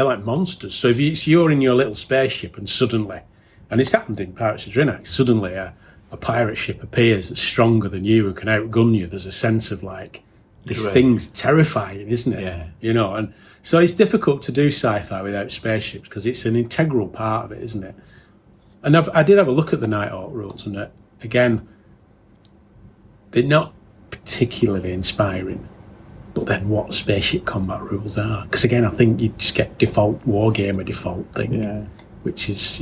like monsters. So if you're in your little spaceship and suddenly, and it's happened in Pirates of Drinax, suddenly a pirate ship appears that's stronger than you and can outgun you, there's a sense of like, this thing's terrifying, isn't it? Yeah. You know, and so it's difficult to do sci-fi without spaceships because it's an integral part of it, isn't it? And I did have a look at the Nighthawk rules, and again, they're not particularly inspiring. But then what spaceship combat rules are? Because again, I think you just get default wargamer default thing, which is,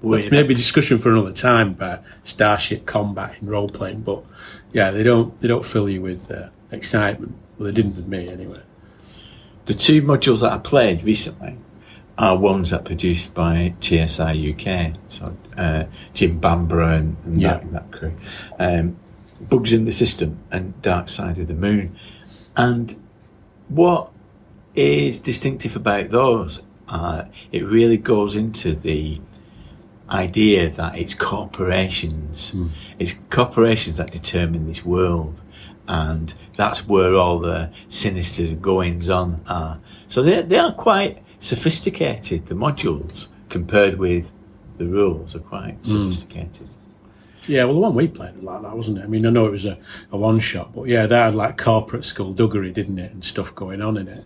maybe discussion for another time about starship combat in role playing. But they don't fill you with excitement. Well, they didn't with me anyway. The two modules that I played recently, are ones that are produced by TSI UK, so Jim Bamber and that crew. Bugs in the System and Dark Side of the Moon. And what is distinctive about those, it really goes into the idea that it's corporations that determine this world, and that's where all the sinister goings on are. So they are quite sophisticated. The modules, compared with the rules, are quite sophisticated. Yeah, well, the one we played was like that, wasn't it? I mean, I know it was a one-shot, but yeah, they had like corporate skullduggery, didn't it, and stuff going on in it.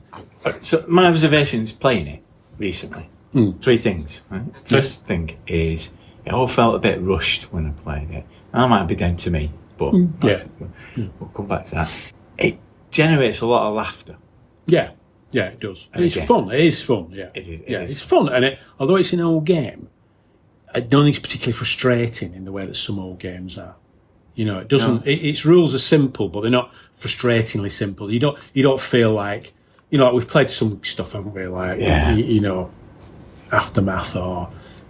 So my observations playing it recently, 3 things. Right? First thing is, it all felt a bit rushed when I played it. That might be down to me, but we'll come back to that. It generates a lot of laughter. Yeah, it does. It's fun. It is fun. Yeah, it is. It's fun, and although it's an old game, I don't think it's particularly frustrating in the way that some old games are. You know, it doesn't. No. Its rules are simple, but they're not frustratingly simple. You don't feel like, you know, like we've played some stuff, haven't we? Like you know, Aftermath or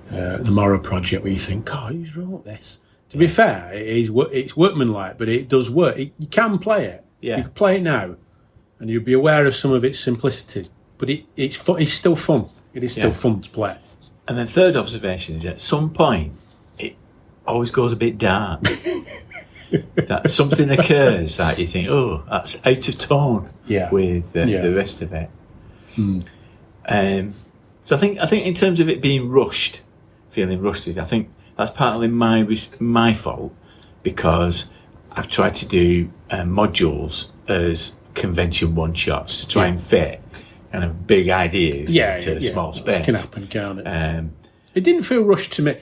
the Morrow Project, where you think, oh, who's wrote this? To be fair, it's workmanlike, but it does work. You can play it. Yeah. You can play it now, and you'll be aware of some of its simplicity. But it's fun. It's still fun. It is still fun to play. And then third observation is, at some point, it always goes a bit dark. That something occurs that you think, oh, that's out of tone with the rest of it. So I think in terms of it being rushed, feeling rushed, I think that's partly my fault, because I've tried to do modules as convention one-shots to try and fit kind of big ideas into a small space. It can happen, can't it? It didn't feel rushed to me.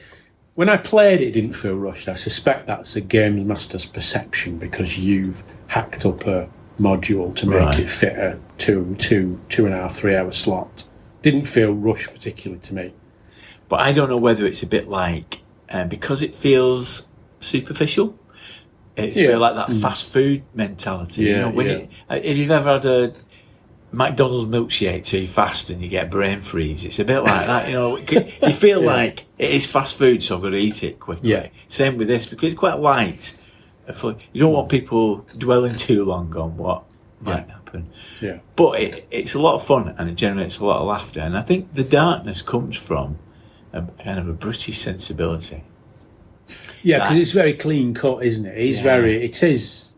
When I played it didn't feel rushed. I suspect that's a game master's perception, because you've hacked up a module to make it fit a 2.5, 3 hour slot. Didn't feel rushed particularly to me. But I don't know whether it's a bit like, because it feels superficial, it's a bit like that fast food mentality. Yeah, you know, if you've ever had a McDonald's milkshake too fast and you get brain freeze, it's a bit like that. You know, you feel like it is fast food, so I've got to eat it quickly. Yeah. Same with this, because it's quite light. You don't want people dwelling too long on what might happen. Yeah. But it's a lot of fun, and it generates a lot of laughter. And I think the darkness comes from a kind of a British sensibility. Yeah, because it's very clean cut, isn't it? It is,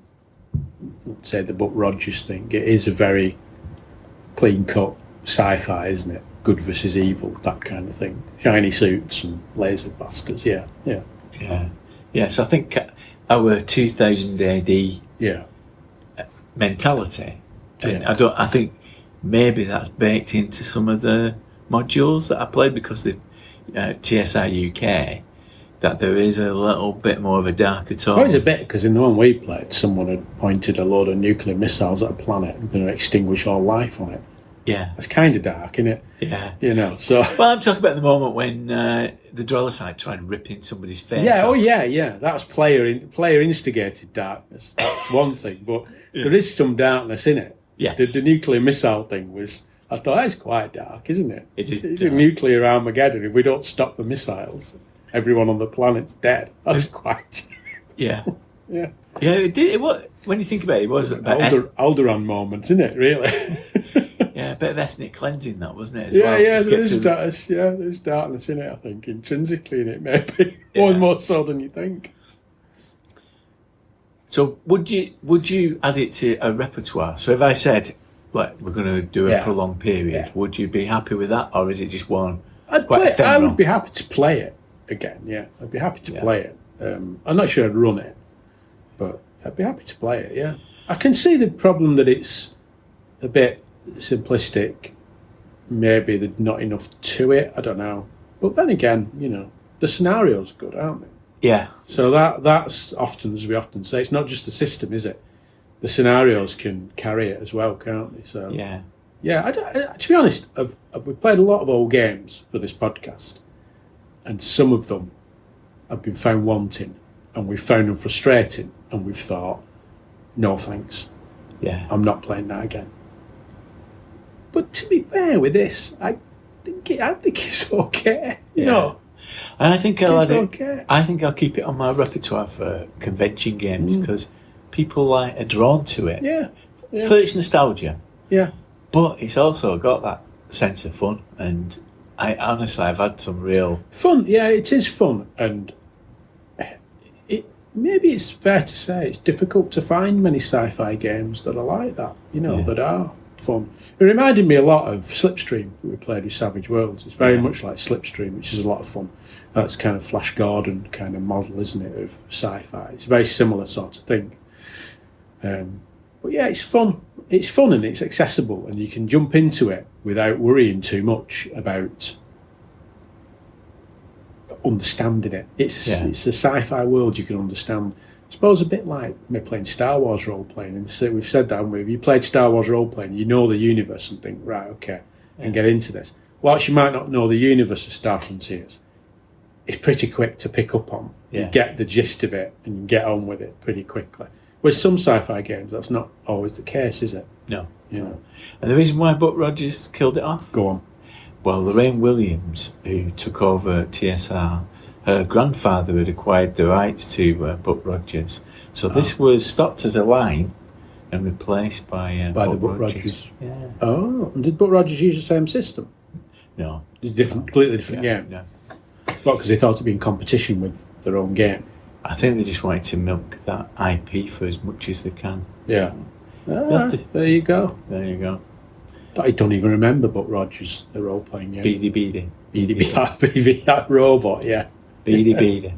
let's say the Buck Rogers thing, it is a very clean cut sci-fi, isn't it? Good versus evil, that kind of thing. Shiny suits and laser blasters. Yeah. So I think our 2000 AD mentality, and I think maybe that's baked into some of the modules that I played, because the TSI UK, that there is a little bit more of a darker tone. Well, it's a bit, because in the one we played, someone had pointed a load of nuclear missiles at a planet and going to extinguish all life on it. Yeah. It's kind of dark, isn't it? Yeah. You know, so... Well, I'm talking about the moment when the Drellicite tried to rip in somebody's face. Yeah, off. That's player instigated darkness. That's one thing, but there is some darkness in it. Yes. The nuclear missile thing was... I thought, that's quite dark, isn't it? It is It's a nuclear Armageddon. If we don't stop the missiles, everyone on the planet's dead. That's quite... Yeah. Yeah. Yeah, it did. When you think about it, it was about Alderaan moment, isn't it? Really? Yeah, a bit of ethnic cleansing, that wasn't it? As there's darkness in it. I think intrinsically in it, maybe more so than you think. So, would you add it to a repertoire? So, if I said, like, we're going to do a prolonged period, would you be happy with that, or is it just one? I would be happy to play it again. Yeah, I'd be happy to play it. I'm not sure I'd run it, but I'd be happy to play it. Yeah, I can see the problem that it's a bit simplistic. Maybe there's not enough to it. I don't know. But then again, you know, the scenarios are good, aren't they? Yeah. So that's often, as we often say, it's not just the system, is it? The scenarios can carry it as well, can't they? So yeah. To be honest, we've played a lot of old games for this podcast, and some of them have been found wanting, and we've found them frustrating, and we've thought, no thanks. Yeah. I'm not playing that again. But to be fair with this, I think it's okay. You Yeah. know, And I think I'll it's add it. okay. I think I'll keep it on my repertoire for convention games Mm. because people are drawn to it. Yeah. For its nostalgia. Yeah. But it's also got that sense of fun, and I've had some real Fun. Yeah, it is fun, and maybe it's fair to say it's difficult to find many sci-fi games that are like that. That are fun. It reminded me a lot of Slipstream that we played with Savage Worlds. It's very much like Slipstream, which is a lot of fun. That's kind of Flash Gordon kind of model, isn't it, of sci-fi? It's a very similar sort of thing. But yeah, it's fun. It's fun and it's accessible, and you can jump into it without worrying too much about understanding it. It's a sci-fi world you can understand. I suppose a bit like me playing Star Wars role-playing. And we've said that, haven't we? If you played Star Wars role-playing, you know the universe and think, right, okay, and get into this. Whilst you might not know the universe of Star Frontiers, it's pretty quick to pick up on. You get the gist of it and you get on with it pretty quickly. With some sci-fi games, that's not always the case, is it? No. And the reason why Buck Rogers killed it off? Go on. Well, Lorraine Williams, who took over TSR, her grandfather had acquired the rights to Buck Rogers. So this was stopped as a line and replaced by the Buck Rogers. Yeah. Oh, and did Buck Rogers use the same system? No. Completely different game? No. Well, because they thought it'd be in competition with their own game. I think they just wanted to milk that IP for as much as they can. Yeah. There you go. There you go. I don't even remember Buck Rogers, the role-playing game. Beady. BD, that robot, yeah. Beady. Beady.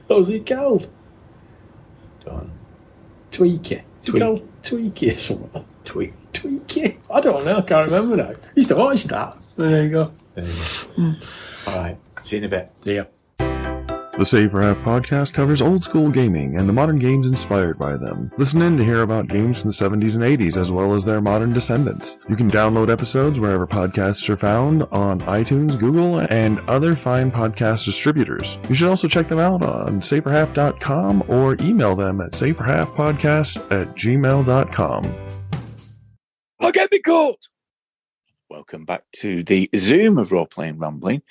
What was he called? Don't. Tweaky. Tweak. Tweaky or something. Tweaky. I don't know, I can't remember now. I used to watch that. There you go. All right. See you in a bit. See ya. The Save for Half podcast covers old school gaming and the modern games inspired by them. Listen in to hear about games from the 70s and 80s as well as their modern descendants. You can download episodes wherever podcasts are found on iTunes, Google, and other fine podcast distributors. You should also check them out on saveforhalf.com or email them at saveforhalfpodcast@gmail.com. I'll get me caught! Welcome back to the Zoom of Role Playing Rambling.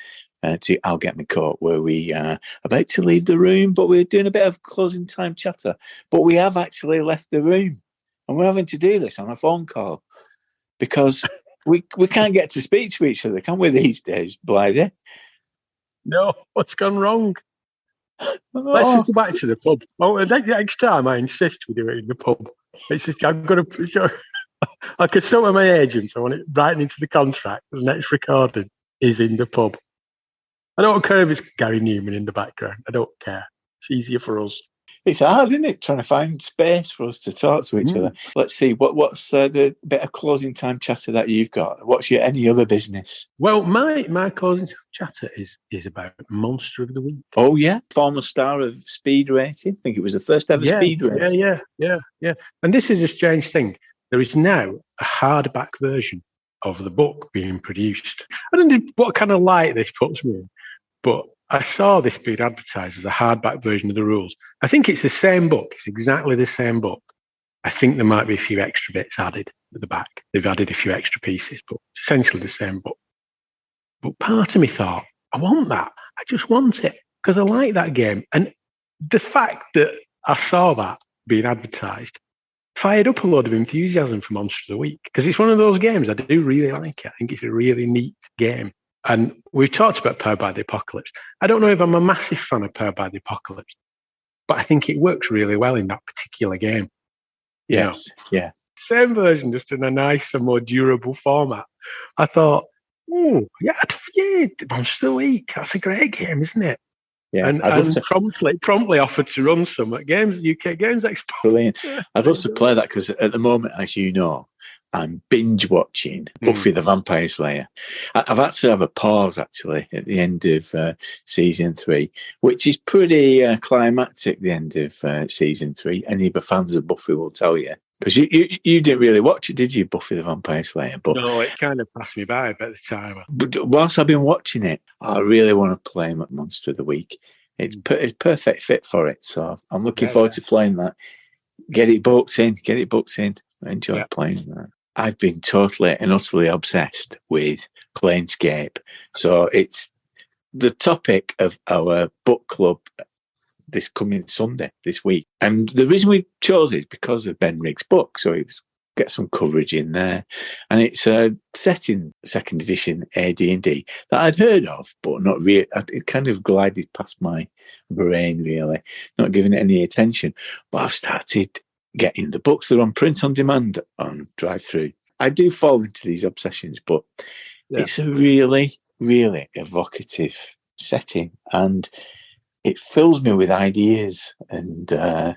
To I'll Get Me Caught, where we are about to leave the room, but we're doing a bit of closing time chatter. But we have actually left the room, and we're having to do this on a phone call because we can't get to speak to each other, can we, these days, Blythy? No, what's gone wrong? Let's just go back to the pub. Oh, next time I insist we do it in the pub. It's just, I've got to... I consult with my agent, so I want it writing into the contract. The next recording is in the pub. I don't care if it's Gary Newman in the background. I don't care. It's easier for us. It's hard, isn't it, trying to find space for us to talk to each other. Let's see, what's the bit of closing time chatter that you've got? What's your any other business? Well, my closing time chatter is about Monster of the Week. Oh, yeah. Former star of Speed Rating. I think it was the first ever Speed Rating. Yeah. And this is a strange thing. There is now a hardback version of the book being produced. I don't know what kind of light this puts me in, but I saw this being advertised as a hardback version of the rules. I think it's the same book. It's exactly the same book. I think there might be a few extra bits added at the back. They've added a few extra pieces, but it's essentially the same book. But part of me thought, I want that. I just want it because I like that game. And the fact that I saw that being advertised fired up a lot of enthusiasm for Monster of the Week because it's one of those games I do really like. I think it's a really neat game. And we've talked about Powered by the Apocalypse. I don't know if I'm a massive fan of Powered by the Apocalypse, but I think it works really well in that particular game. Yes, yeah. Same version, just in a nicer, more durable format. I thought, Monster of the Week. That's a great game, isn't it? Yeah, and promptly offered to run some at UK Games Expo. Brilliant. I'd love to play that because at the moment, as you know, I'm binge watching Buffy the Vampire Slayer. I've had to have a pause actually at the end of season 3, which is pretty climactic. The end of season 3. Any of the fans of Buffy will tell you because you didn't really watch it, did you, Buffy the Vampire Slayer? But no, it kind of passed me by about the time. But whilst I've been watching it, I really want to play Monster of the Week. It's perfect fit for it, so I'm looking forward to playing that. Get it booked in. I enjoy playing that. I've been totally and utterly obsessed with Planescape. So it's the topic of our book club this coming Sunday, this week. And the reason we chose it is because of Ben Rigg's book. So it was get some coverage in there. And it's set in 2nd edition AD&D that I'd heard of, but not really. It kind of glided past my brain, really, not giving it any attention. But I've started getting the books that are on print on demand on drive-through. I do fall into these obsessions, but it's a really, really evocative setting, and it fills me with ideas. And I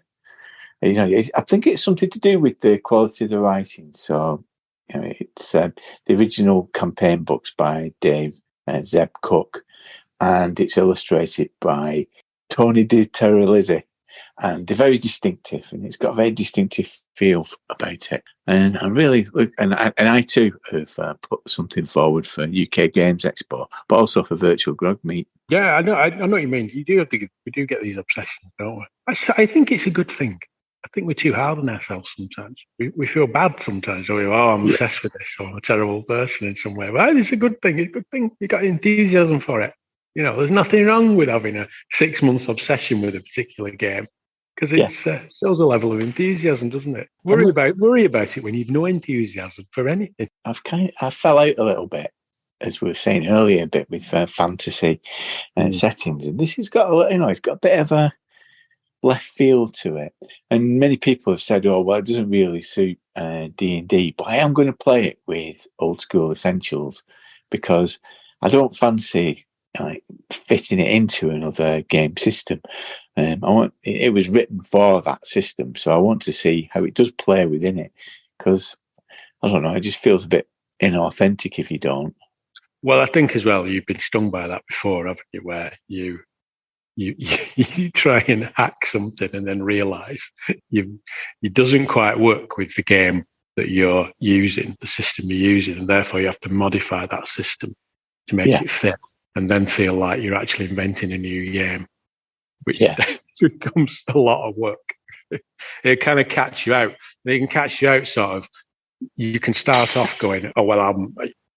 think it's something to do with the quality of the writing. So it's the original campaign books by Dave Zeb Cook, and it's illustrated by Tony Di Terralizzi. And they're very distinctive, and it's got a very distinctive feel about it. And I really look, and I too have put something forward for UK Games Expo, but also for Virtual Grog Meet. Yeah, I know what you mean. We do get these obsessions, don't we? I think it's a good thing. I think we're too hard on ourselves sometimes. We feel bad sometimes. We go, I'm obsessed with this, or I'm a terrible person in some way. But it's a good thing. It's a good thing. You got enthusiasm for it. There's nothing wrong with having a 6-month obsession with a particular game, because it shows a level of enthusiasm, doesn't it? Worry about it when you've no enthusiasm for anything. I fell out a little bit, as we were saying earlier, a bit with fantasy settings, and this has got it's got a bit of a left field to it. And many people have said, "Oh, well, it doesn't really suit D&D," but I am going to play it with Old School Essentials because I don't fancy fitting it into another game system. It was written for that system, so I want to see how it does play within it, because I don't know, it just feels a bit inauthentic if you don't. Well, I think as well you've been stung by that before, haven't you, where you try and hack something and then realise it doesn't quite work with the game that you're using, the system you're using, and therefore you have to modify that system to make it fit, and then feel like you're actually inventing a new game, which becomes a lot of work. It kind of catch you out. They can catch you out sort of. You can start off going, oh, well,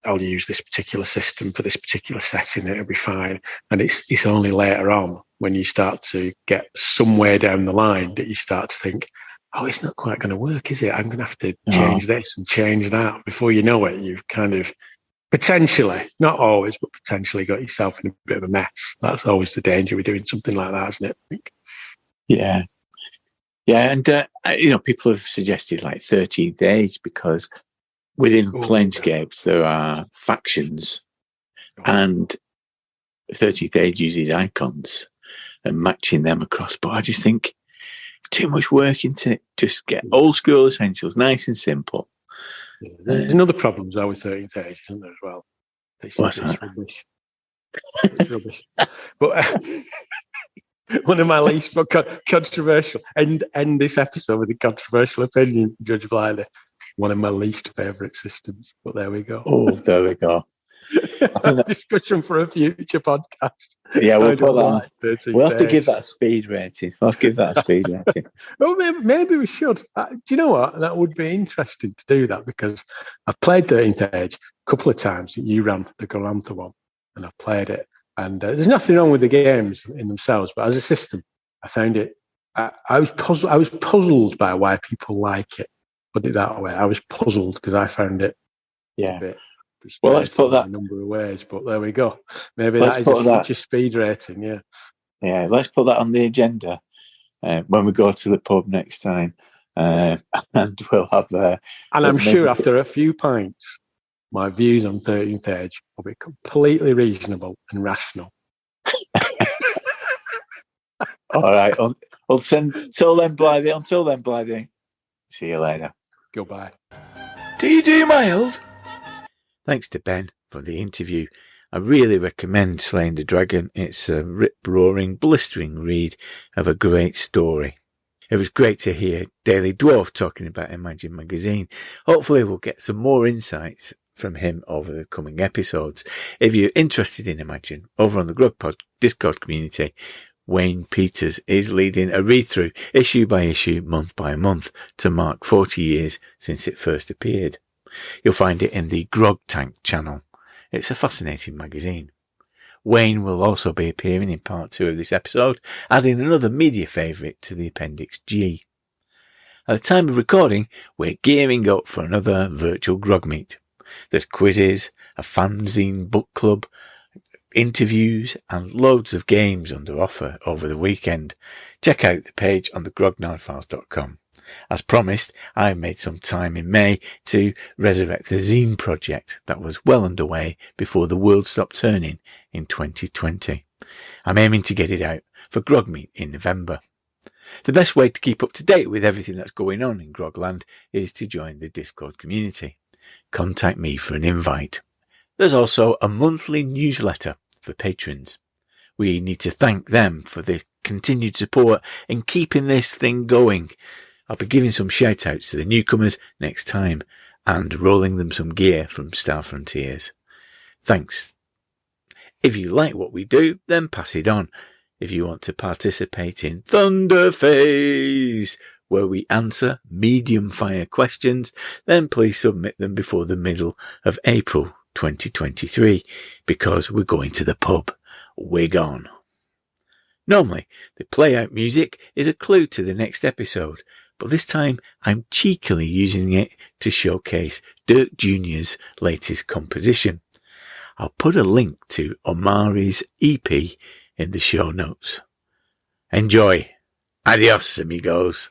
I'll use this particular system for this particular setting, it'll be fine. And it's only later on when you start to get somewhere down the line that you start to think, oh, it's not quite going to work, is it? I'm going to have to change this and change that. Before you know it, you've kind of potentially, not always, but potentially got yourself in a bit of a mess. That's always the danger with doing something like that, isn't it? I think. Yeah. Yeah, and, people have suggested 13th Age, because within Planescapes there are factions, and 13th Age uses icons and matching them across. But I just think it's too much work into it. Just get Old School Essentials, nice and simple. Yeah, there's another problem with 13th Age, isn't there, as well? What's that? Rubbish. It's rubbish. But one of my least controversial, end this episode with a controversial opinion, Judge Blythy. One of my least favourite systems, but there we go. Oh, there we go. Discussion for a future podcast. Yeah, we'll put that. We'll have to give that a speed rating. Well, maybe we should. Do you know what? That would be interesting to do that, because I've played 13th Age a couple of times. You ran the Galactic one, and I've played it. And there's nothing wrong with the games in themselves, but as a system, I found it. I was puzzled by why people like it. Put it that way. I was puzzled because I found it a bit. Well, let's put that in a number of ways, but there we go. Maybe that is a future speed rating. Yeah, let's put that on the agenda when we go to the pub next time, and we'll have. And I'm sure after a few pints, my views on 13th Age will be completely reasonable and rational. All right. Until then, Blythy. See you later. Goodbye. D.D. Mild. Thanks to Ben for the interview. I really recommend Slaying the Dragon. It's a rip-roaring, blistering read of a great story. It was great to hear Daily Dwarf talking about Imagine Magazine. Hopefully we'll get some more insights from him over the coming episodes. If you're interested in Imagine, over on the GrogPod Discord community, Wayne Peters is leading a read-through, issue by issue, month by month, to mark 40 years since it first appeared. You'll find it in the Grog Tank channel. It's a fascinating magazine. Wayne will also be appearing in part 2 of this episode, adding another media favourite to the Appendix G. At the time of recording, we're gearing up for another virtual grog meet. There's quizzes, a fanzine book club, interviews and loads of games under offer over the weekend. Check out the page on thegrognardfiles.com. As promised, I made some time in May to resurrect the zine project that was well underway before the world stopped turning in 2020. I'm aiming to get it out for Grogmeet in November. The best way to keep up to date with everything that's going on in Grogland is to join the Discord community. Contact me for an invite. There's also a monthly newsletter for patrons. We need to thank them for the continued support in keeping this thing going. I'll be giving some shout outs to the newcomers next time and rolling them some gear from Star Frontiers. Thanks. If you like what we do, then pass it on. If you want to participate in Thunder Phase, where we answer medium fire questions, then please submit them before the middle of April 2023, because we're going to the pub. Wig on. Normally, the play out music is a clue to the next episode, but this time I'm cheekily using it to showcase Dirk Jr.'s latest composition. I'll put a link to Omari's EP in the show notes. Enjoy. Adios, amigos.